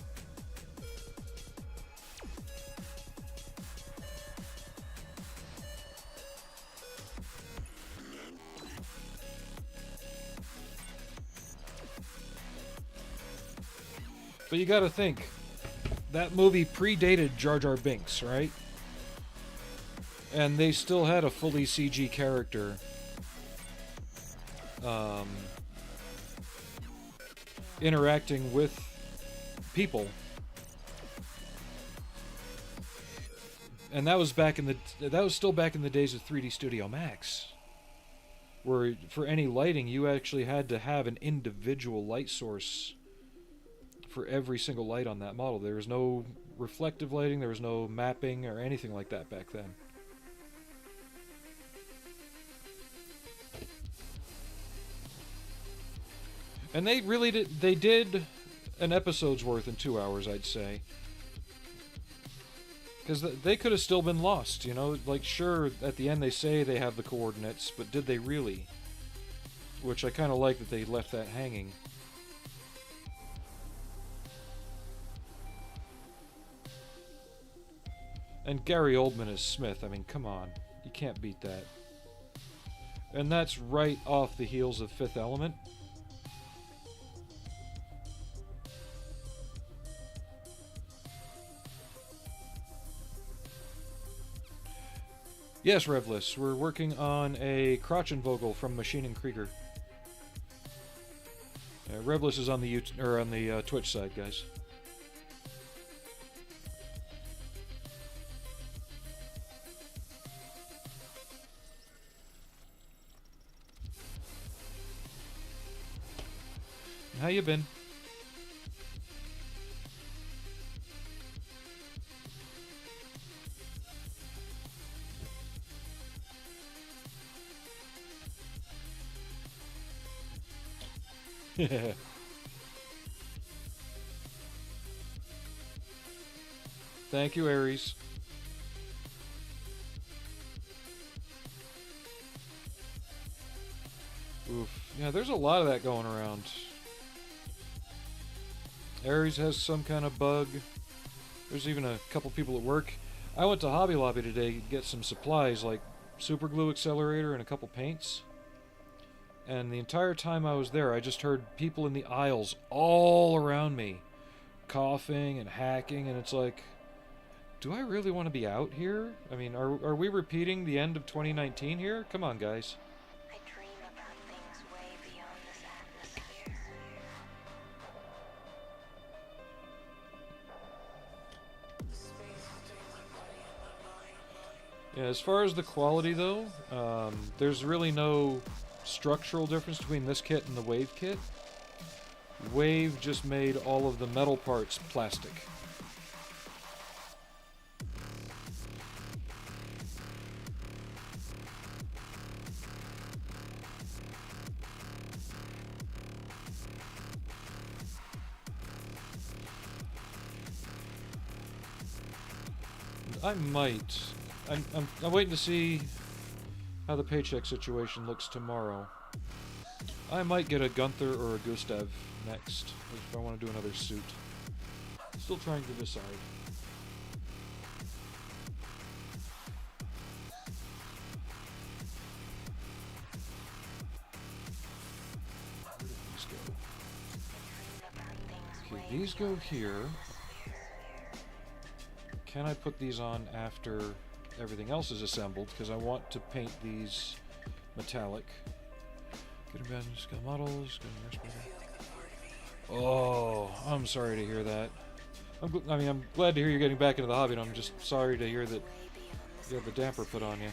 But you gotta think, that movie predated Jar Jar Binks, right? And they still had a fully CG character. Interacting with people. And that was still back in the days of 3D Studio Max. Where for any lighting you actually had to have an individual light source for every single light on that model. There was no reflective lighting, there was no mapping or anything like that back then. And they really did an episode's worth in 2 hours, I'd say. Because they could have still been lost, you know? Like, sure, at the end they say they have the coordinates, but did they really? Which I kind of like that they left that hanging. And Gary Oldman as Smith, I mean, come on. You can't beat that. And that's right off the heels of Fifth Element. Yes, Revless, we're working on a Krachenvogel from Machine and Krieger. Revless is on the Twitch side, guys. How you been? Thank you, Aries. Oof. Yeah, there's a lot of that going around. Aries has some kind of bug. There's even a couple people at work. I went to Hobby Lobby today to get some supplies like super glue accelerator and a couple paints. And the entire time I was there, I just heard people in the aisles all around me coughing and hacking, and it's like, do I really want to be out here? I mean, are we repeating the end of 2019 here? Come on, guys. I dream about things way beyond this atmosphere. Yeah, as far as the quality though, there's really no structural difference between this kit and the Wave kit. Wave just made all of the metal parts plastic. I might. I'm waiting to see how the paycheck situation looks tomorrow. I might get a Gunther or a Gustav next if I want to do another suit. Still trying to decide. Where did these go? Okay, these go here. Can I put these on after everything else is assembled? Because I want to paint these metallic. Get abandoned scale models. Oh, I'm sorry to hear that. I'm glad to hear you're getting back into the hobby, and I'm just sorry to hear that you have the damper put on you.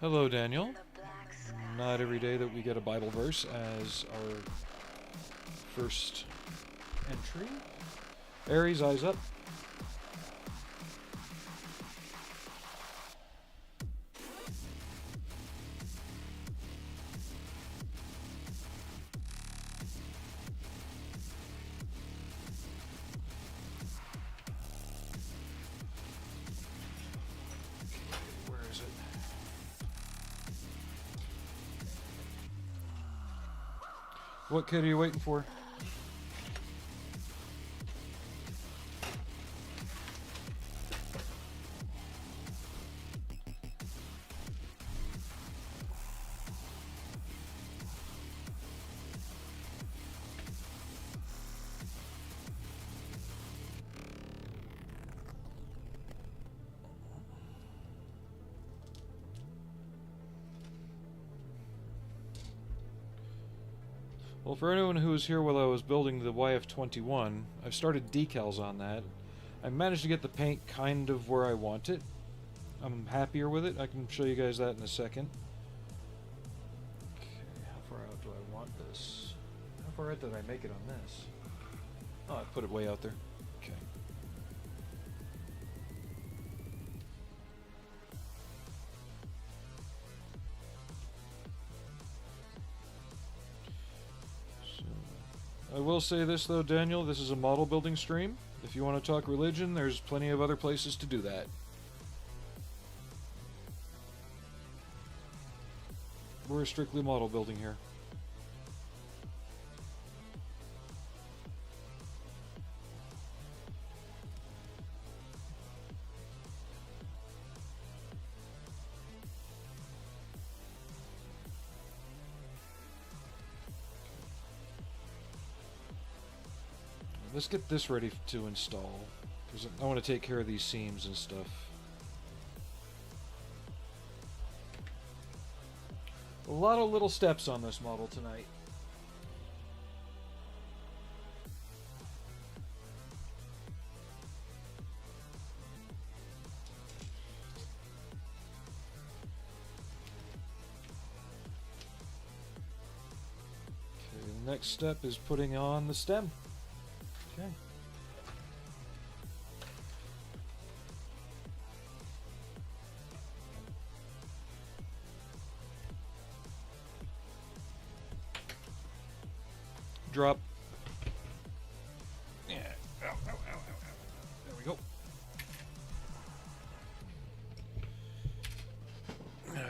Hello, Daniel. Not every day that we get a Bible verse as our first entry. Aries, eyes up. What kid are you waiting for? Well, for anyone who was here while I was building the YF21, I've started decals on that. I managed to get the paint kind of where I want it. I'm happier with it. I can show you guys that in a second. Okay, how far out do I want this? How far out did I make it on this? Oh, I put it way out there. Okay. I will say this though, Daniel, this is a model building stream. If you want to talk religion, there's plenty of other places to do that. We're strictly model building here. Let's get this ready to install, because I want to take care of these seams and stuff. A lot of little steps on this model tonight. Okay, the next step is putting on the stem. Okay. Drop. Yeah. Ow, ow, ow, ow, ow. There we go.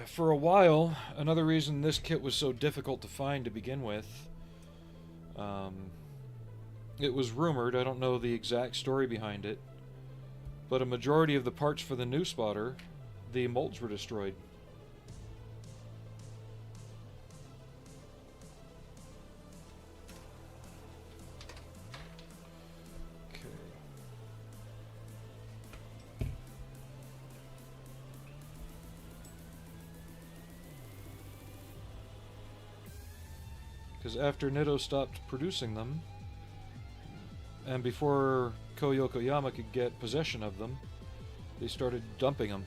For a while, another reason this kit was so difficult to find to begin with, it was rumored, I don't know the exact story behind it, but a majority of the parts for the new spotter, the molds were destroyed. Okay. Because after Nitto stopped producing them, And before Ko Yokoyama could get possession of them, they started dumping them.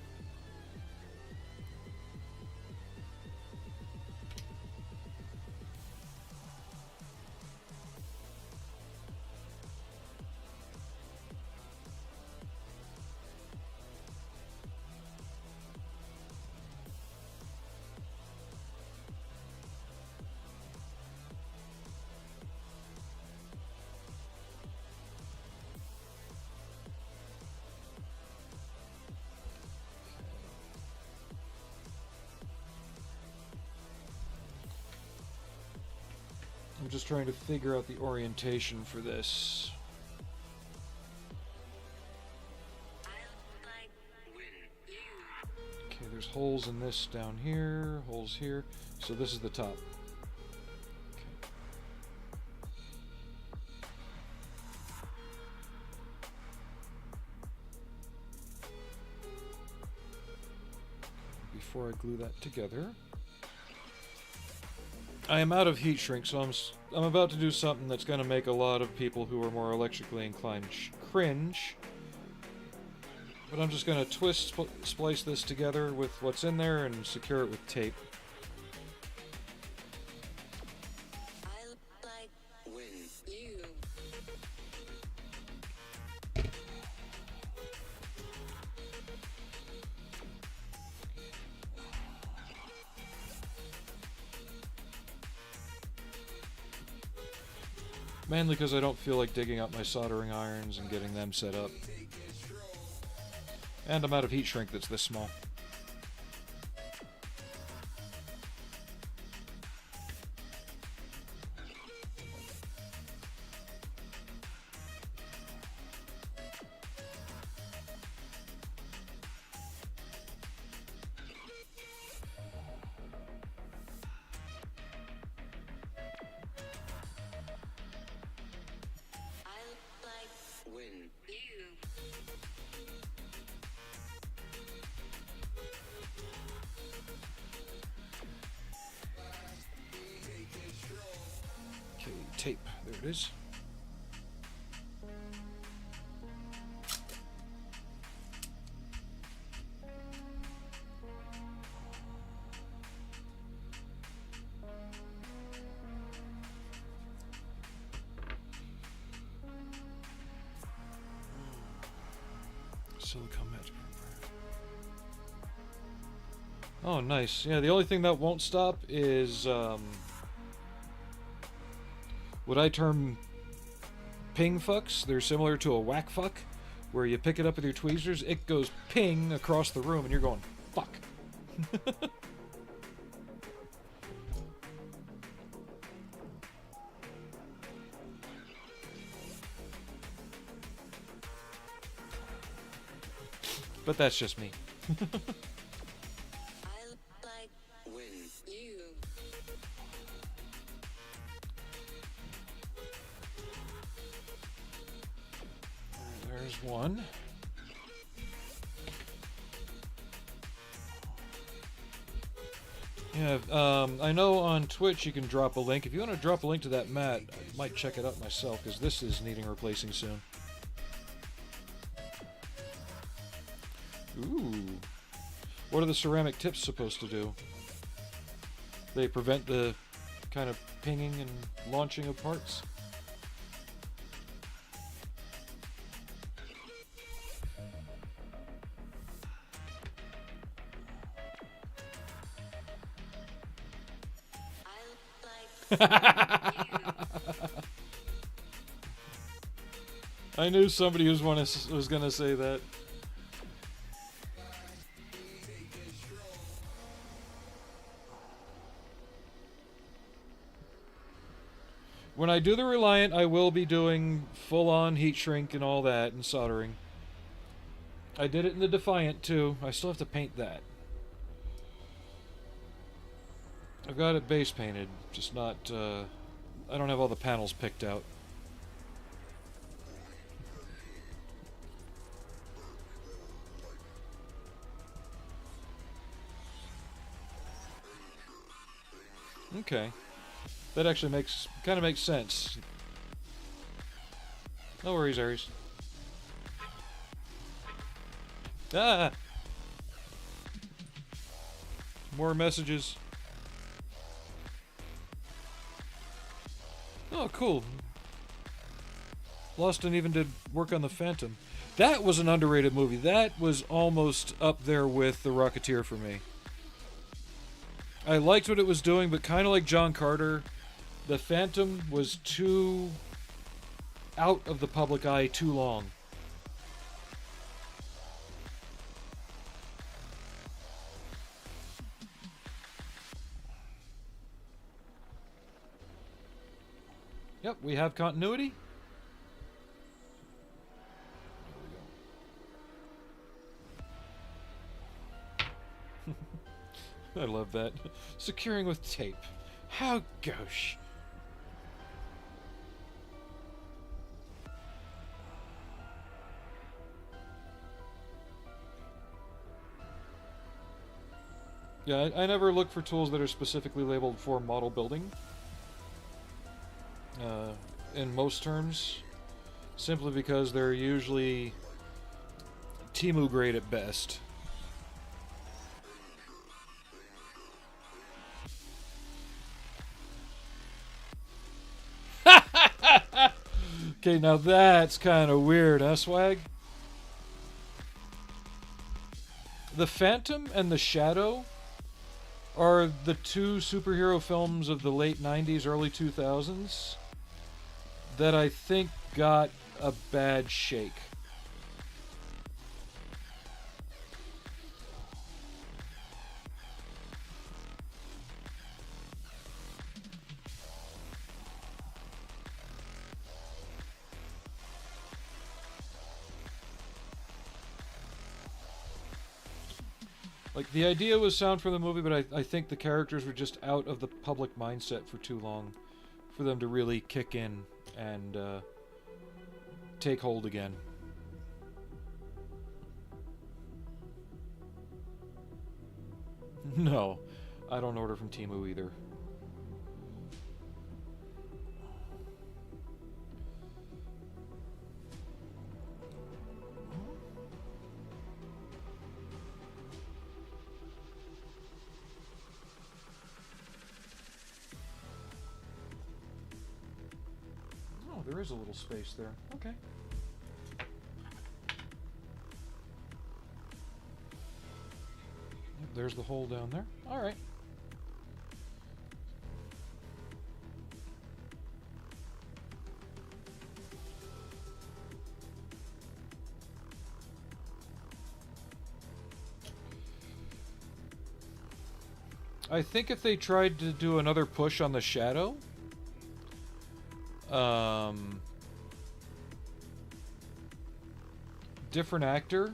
I'm just trying to figure out the orientation for this. Okay, there's holes in this down here, holes here. So this is the top. Okay. Before I glue that together, I am out of heat shrink, so I'm about to do something that's going to make a lot of people who are more electrically inclined cringe. But I'm just going to splice this together with what's in there and secure it with tape. I like when you Mainly because I don't feel like digging up my soldering irons and getting them set up. And I'm out of heat shrink that's this small. when you Okay, tape. There it is. Silicone match. Oh, nice. Yeah, the only thing that won't stop is what I term ping fucks. They're similar to a whack fuck, where you pick it up with your tweezers, it goes ping across the room, and you're going, fuck. But that's just me. I like when you There's one. Yeah, I know on Twitch you can drop a link. If you want to drop a link to that mat, I might check it out myself, because this is needing replacing soon. Ooh. What are the ceramic tips supposed to do? They prevent the kind of pinging and launching of parts? I knew somebody was going to say that. When I do the Reliant, I will be doing full-on heat shrink and all that, and soldering. I did it in the Defiant, too. I still have to paint that. I've got it base painted, just not, I don't have all the panels picked out. Okay. That actually kind of makes sense. No worries, Aries. Ah! More messages. Oh, cool. Loston even did work on The Phantom. That was an underrated movie. That was almost up there with The Rocketeer for me. I liked what it was doing, but kind of like John Carter, The Phantom was too out of the public eye too long. Yep, we have continuity. I love that. Securing with tape. How gauche. Yeah, I never look for tools that are specifically labeled for model building. In most terms, simply because they're usually Temu grade at best. Okay, now that's kind of weird, huh, Swag? The Phantom and the Shadow are the two superhero films of the late 90s, early 2000s that I think got a bad shake. Like, the idea was sound for the movie, but I think the characters were just out of the public mindset for too long for them to really kick in and take hold again. No, I don't order from Temu either. Oh, there is a little space there. Okay. There's the hole down there. All right. I think if they tried to do another push on the Shadow, different actor,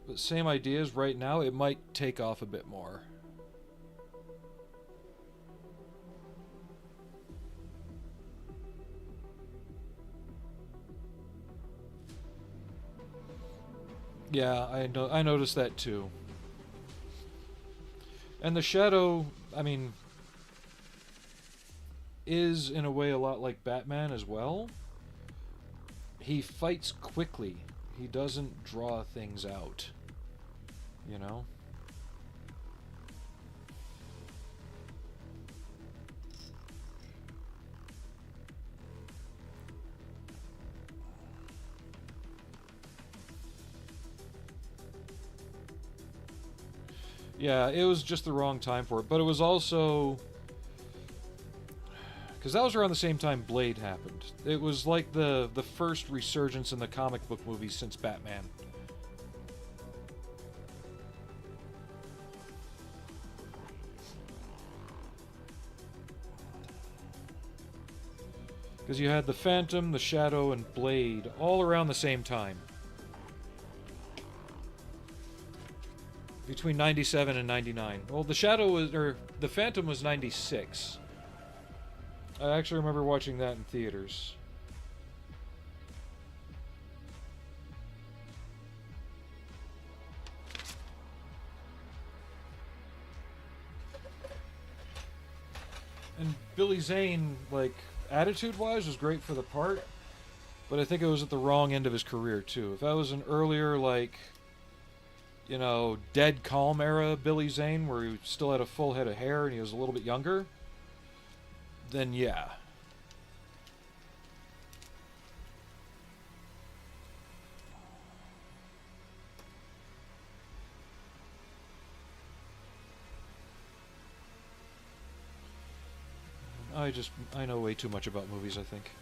but same ideas right now, it might take off a bit more. Yeah, I noticed that too. And the Shadow, I mean, is in a way a lot like Batman as well. He fights quickly. He doesn't draw things out. You know? Yeah, it was just the wrong time for it. But it was also... because that was around the same time Blade happened. It was like the first resurgence in the comic book movies since Batman. Because you had the Phantom, the Shadow, and Blade all around the same time. Between 97 and 99. Well, the Shadow was... or the Phantom was 96. I actually remember watching that in theaters. And Billy Zane, like, attitude-wise was great for the part, but I think it was at the wrong end of his career too. If that was an earlier, like, you know, dead calm era Billy Zane, where he still had a full head of hair and he was a little bit younger, then yeah. I know way too much about movies, I think.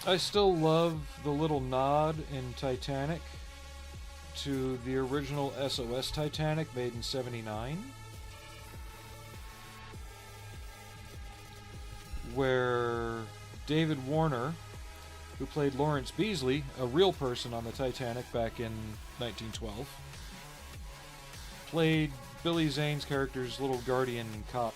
I still love the little nod in Titanic to the original SOS Titanic made in '79, where David Warner, who played Lawrence Beasley, a real person on the Titanic back in 1912, played Billy Zane's character's little guardian cop.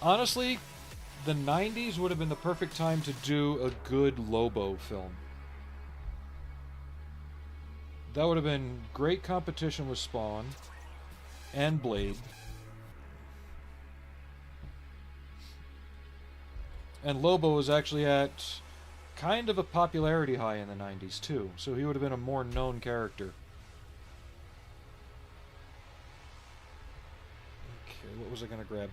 Honestly, the 90s would have been the perfect time to do a good Lobo film. That would have been great competition with Spawn and Blade. And Lobo was actually at kind of a popularity high in the 90s too, so he would have been a more known character. Okay, what was I going to grab?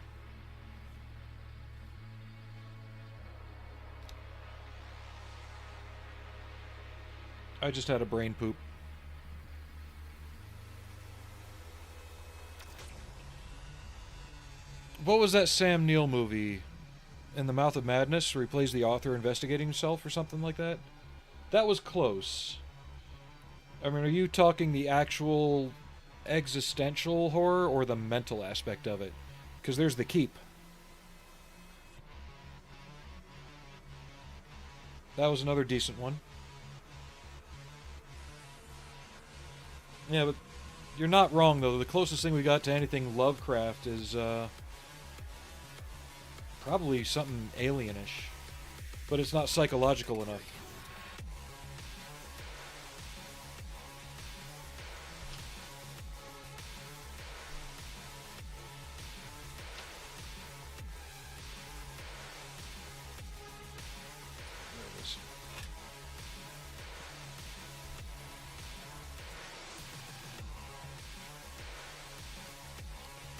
I just had a brain poop. What was that Sam Neill movie? In the Mouth of Madness, where he plays the author investigating himself or something like that? That was close. I mean, are you talking the actual existential horror or the mental aspect of it? Because there's The Keep. That was another decent one. Yeah, but you're not wrong, though. The closest thing we got to anything Lovecraft is probably something alienish. But it's not psychological enough.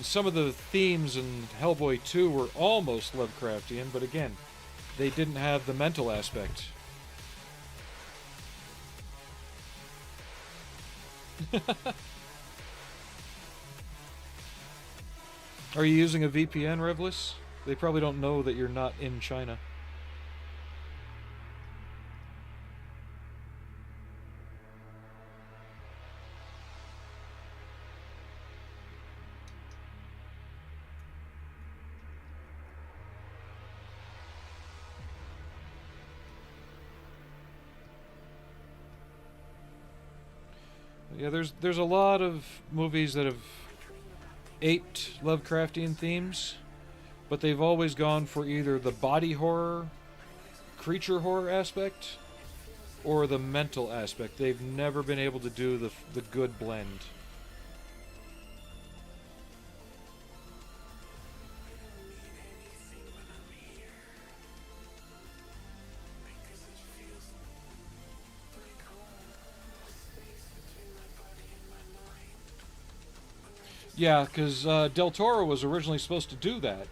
Some of the themes in Hellboy 2 were almost Lovecraftian, but again, they didn't have the mental aspect. Are you using a VPN, Revless? They probably don't know that you're not in China. Yeah, there's a lot of movies that have aped Lovecraftian themes, but they've always gone for either the body horror, creature horror aspect, or the mental aspect. They've never been able to do the good blend. Yeah, because Del Toro was originally supposed to do that.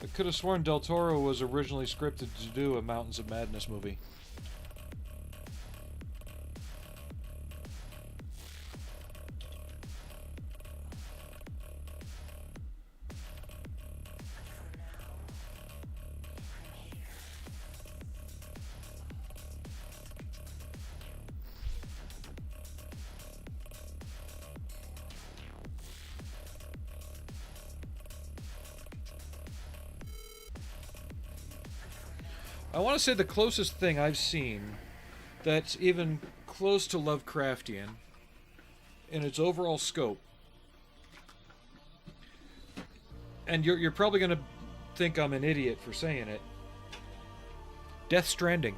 I could have sworn Del Toro was originally scripted to do a Mountains of Madness movie. I want to say the closest thing I've seen that's even close to Lovecraftian in its overall scope, and you're probably going to think I'm an idiot for saying it, Death Stranding.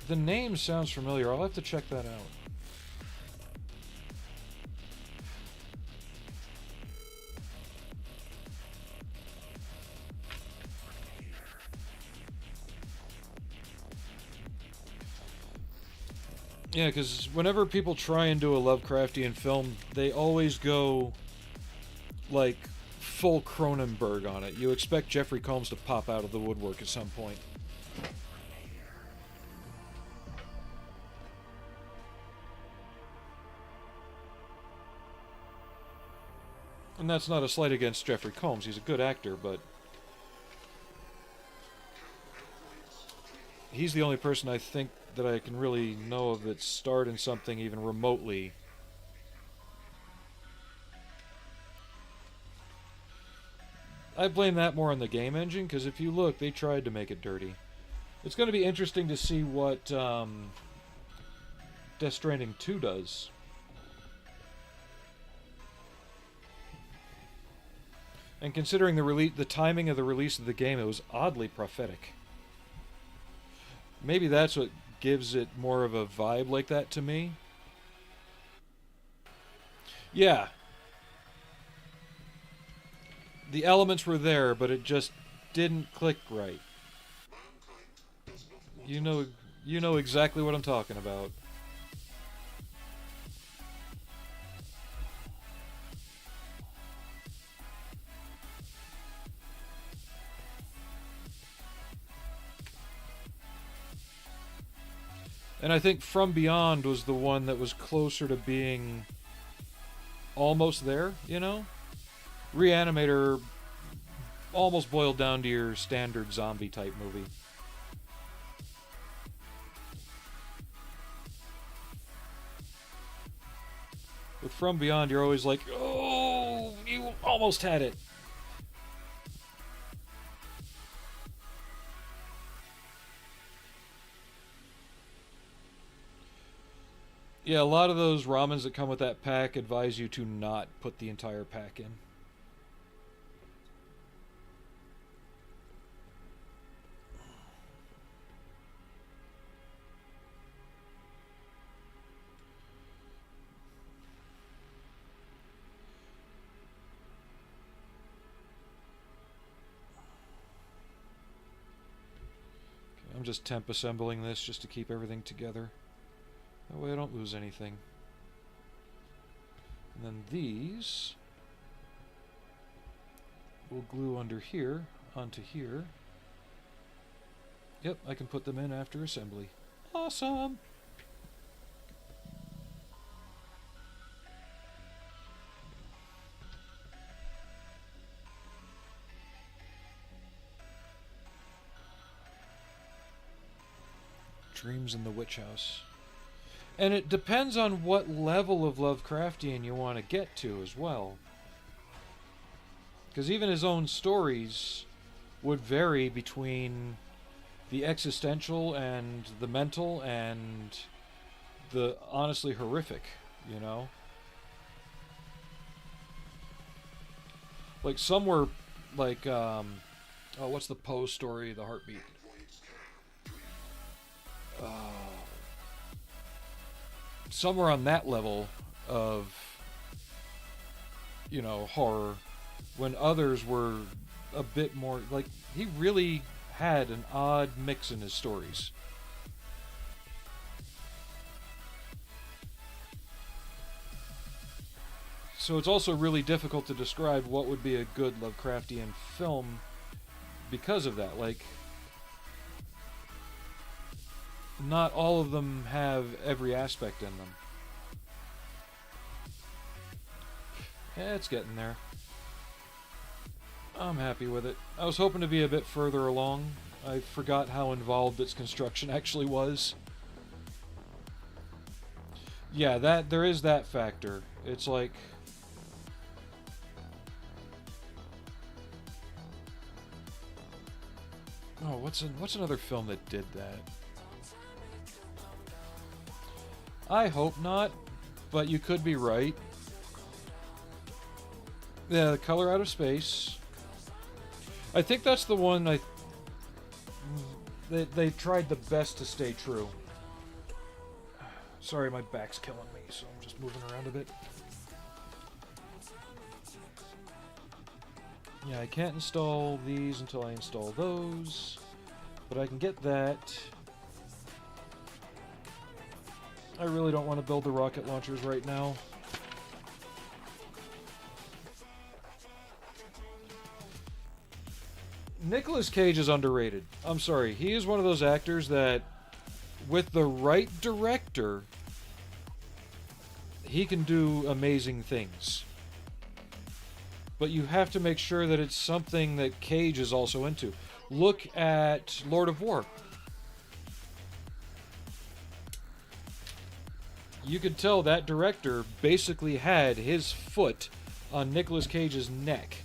The name sounds familiar. I'll have to check that out. Yeah, because whenever people try and do a Lovecraftian film, they always go, like, full Cronenberg on it. You expect Jeffrey Combs to pop out of the woodwork at some point. And that's not a slight against Jeffrey Combs. He's a good actor, but he's the only person I think that I can really know of that starred in something even remotely. I blame that more on the game engine, because if you look, they tried to make it dirty. It's going to be interesting to see what Death Stranding 2 does. And considering the timing of the release of the game, it was oddly prophetic. Maybe that's what gives it more of a vibe like that to me. Yeah. The elements were there, but it just didn't click right. You know exactly what I'm talking about. And I think From Beyond was the one that was closer to being almost there, you know? Reanimator almost boiled down to your standard zombie type movie. With From Beyond, you're always like, oh, you almost had it. Yeah, a lot of those ramens that come with that pack advise you to not put the entire pack in. Okay, I'm just temp assembling this just to keep everything together. That way I don't lose anything. And then these we'll glue under here, onto here. Yep, I can put them in after assembly. Awesome! Dreams in the Witch House. And it depends on what level of Lovecraftian you want to get to as well. Because even his own stories would vary between the existential and the mental and the honestly horrific, you know? Like some were like, oh, what's the Poe story, The Heartbeat? Somewhere on that level of, you know, horror, when others were a bit more, like, he really had an odd mix in his stories. So it's also really difficult to describe what would be a good Lovecraftian film because of that. Like, not all of them have every aspect in them. Yeah, it's getting there. I'm happy with it. I was hoping to be a bit further along. I forgot how involved its construction actually was. Yeah, there is that factor. It's like... Oh, what's another film that did that? I hope not, but you could be right. Yeah, The Color Out of Space. I think that's the one they tried the best to stay true. Sorry, my back's killing me, so I'm just moving around a bit. Yeah, I can't install these until I install those, but I can get that. I really don't want to build the rocket launchers right now. Nicolas Cage is underrated. I'm sorry, he is one of those actors that, with the right director, he can do amazing things. But you have to make sure that it's something that Cage is also into. Look at Lord of War. You could tell that director basically had his foot on Nicolas Cage's neck.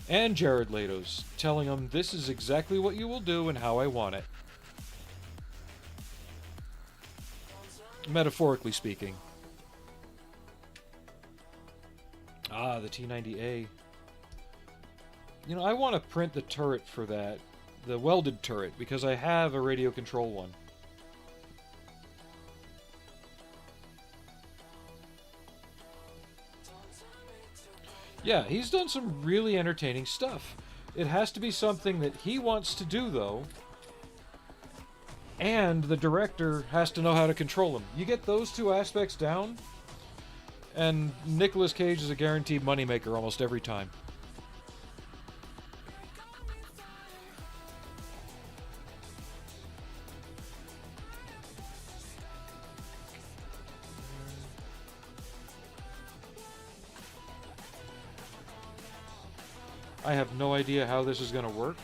And Jared Leto's, telling him, this is exactly what you will do and how I want it. Metaphorically speaking. Ah, the T90A. You know, I want to print the turret for that. The welded turret, because I have a radio control one. Yeah, he's done some really entertaining stuff. It has to be something that he wants to do, though. And the director has to know how to control him. You get those two aspects down, and Nicolas Cage is a guaranteed moneymaker almost every time. I have no idea how this is going to work.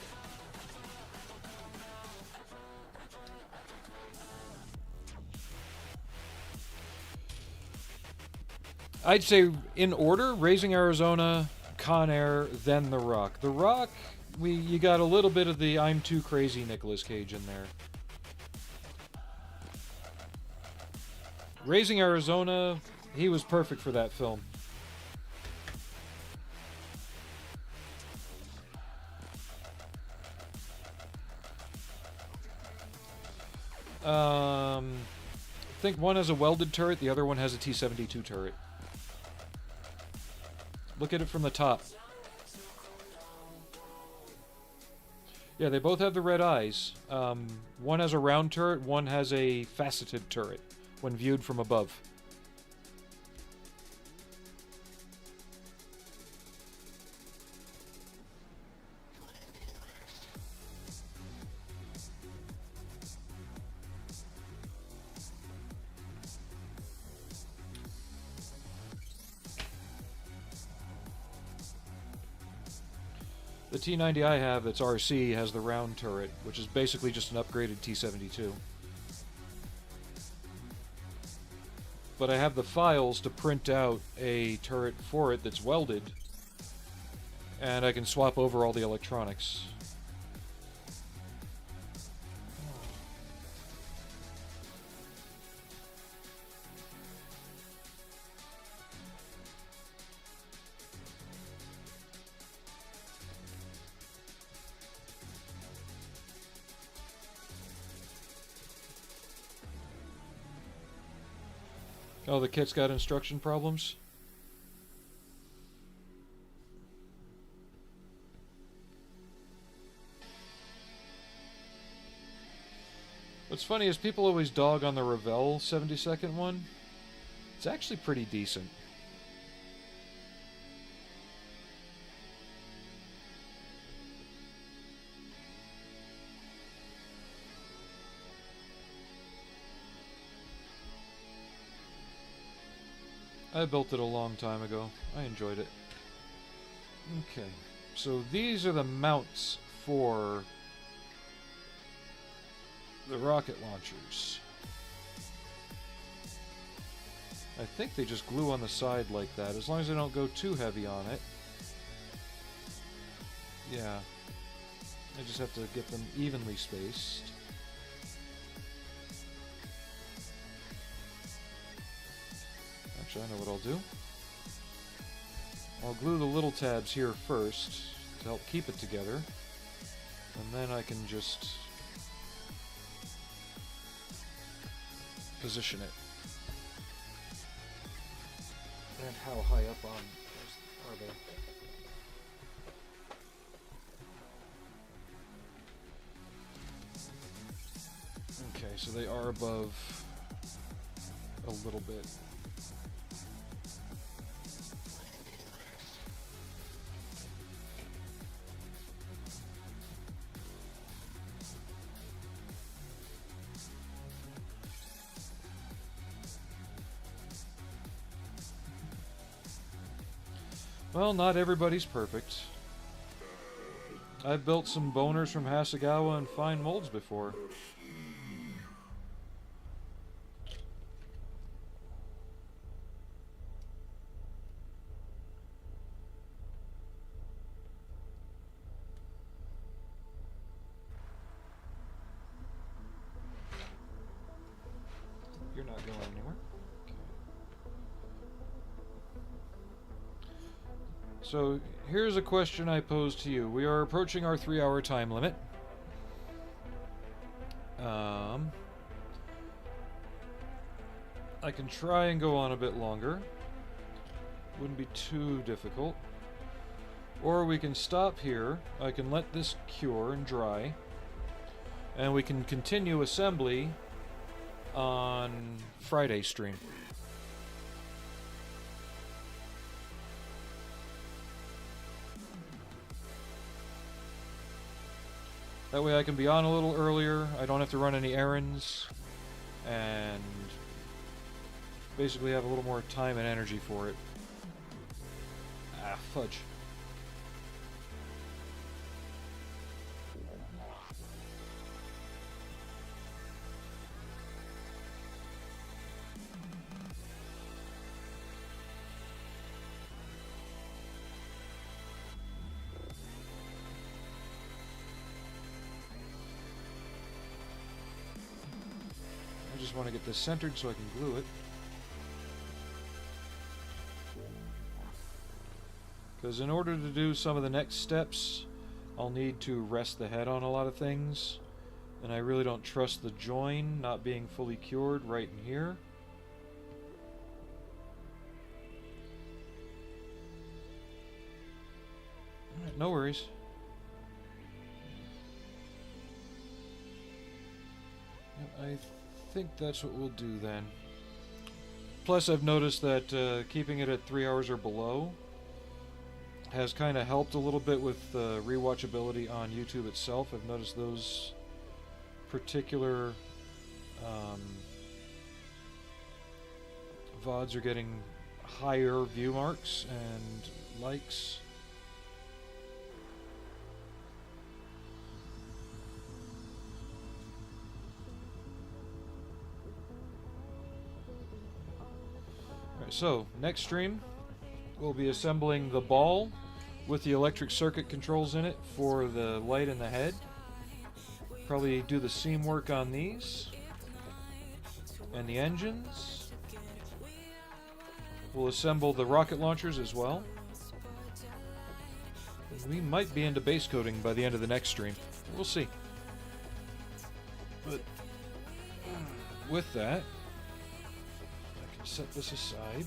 I'd say in order, Raising Arizona, Con Air, then The Rock. The Rock, you got a little bit of the I'm Too Crazy Nicolas Cage in there. Raising Arizona, he was perfect for that film. I think one has a welded turret, the other one has a T-72 turret. Look at it from the top. Yeah, they both have the red eyes. One has a round turret, one has a faceted turret when viewed from above. The T90 I have that's RC has the round turret, which is basically just an upgraded T-72. But I have the files to print out a turret for it that's welded, and I can swap over all the electronics. Oh, the kit's got instruction problems? What's funny is people always dog on the Revell 72nd one. It's actually pretty decent. I built it a long time ago. I enjoyed it. Okay, so these are the mounts for the rocket launchers. I think they just glue on the side like that, as long as they don't go too heavy on it. Yeah. I just have to get them evenly spaced. Actually, I know what I'll do. I'll glue the little tabs here first to help keep it together. And then I can just position it. And how high up on are they? Okay, so they are above a little bit. Well, not everybody's perfect. I've built some boners from Hasegawa and fine molds before. You're not going anywhere. So here's a question I pose to you. We are approaching our 3-hour time limit. I can try and go on a bit longer. Wouldn't be too difficult. Or we can stop here. I can let this cure and dry. And we can continue assembly on Friday stream. That way I can be on a little earlier, I don't have to run any errands, and basically have a little more time and energy for it. Ah, fudge. I just want to get this centered so I can glue it. Because in order to do some of the next steps, I'll need to rest the head on a lot of things. And I really don't trust the join not being fully cured right in here. Alright, no worries. I think that's what we'll do then. Plus, I've noticed that keeping it at 3 hours or below has kind of helped a little bit with rewatchability on YouTube itself. I've noticed those particular VODs are getting higher view marks and likes. So, next stream, we'll be assembling the ball with the electric circuit controls in it for the light in the head. Probably do the seam work on these. And the engines. We'll assemble the rocket launchers as well. We might be into base coating by the end of the next stream. We'll see. But with that, set this aside.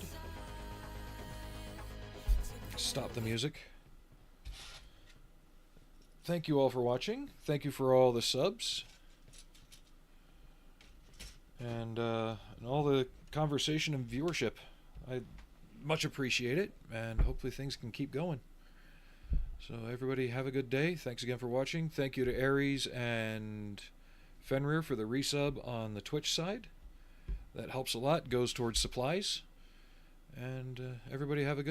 Stop the music. Thank you all for watching. Thank you for all the subs. And all the conversation and viewership. I much appreciate it, and hopefully things can keep going. So everybody have a good day. Thanks again for watching. Thank you to Aries and Fenrir for the resub on the Twitch side. That helps a lot, goes towards supplies. And everybody have a good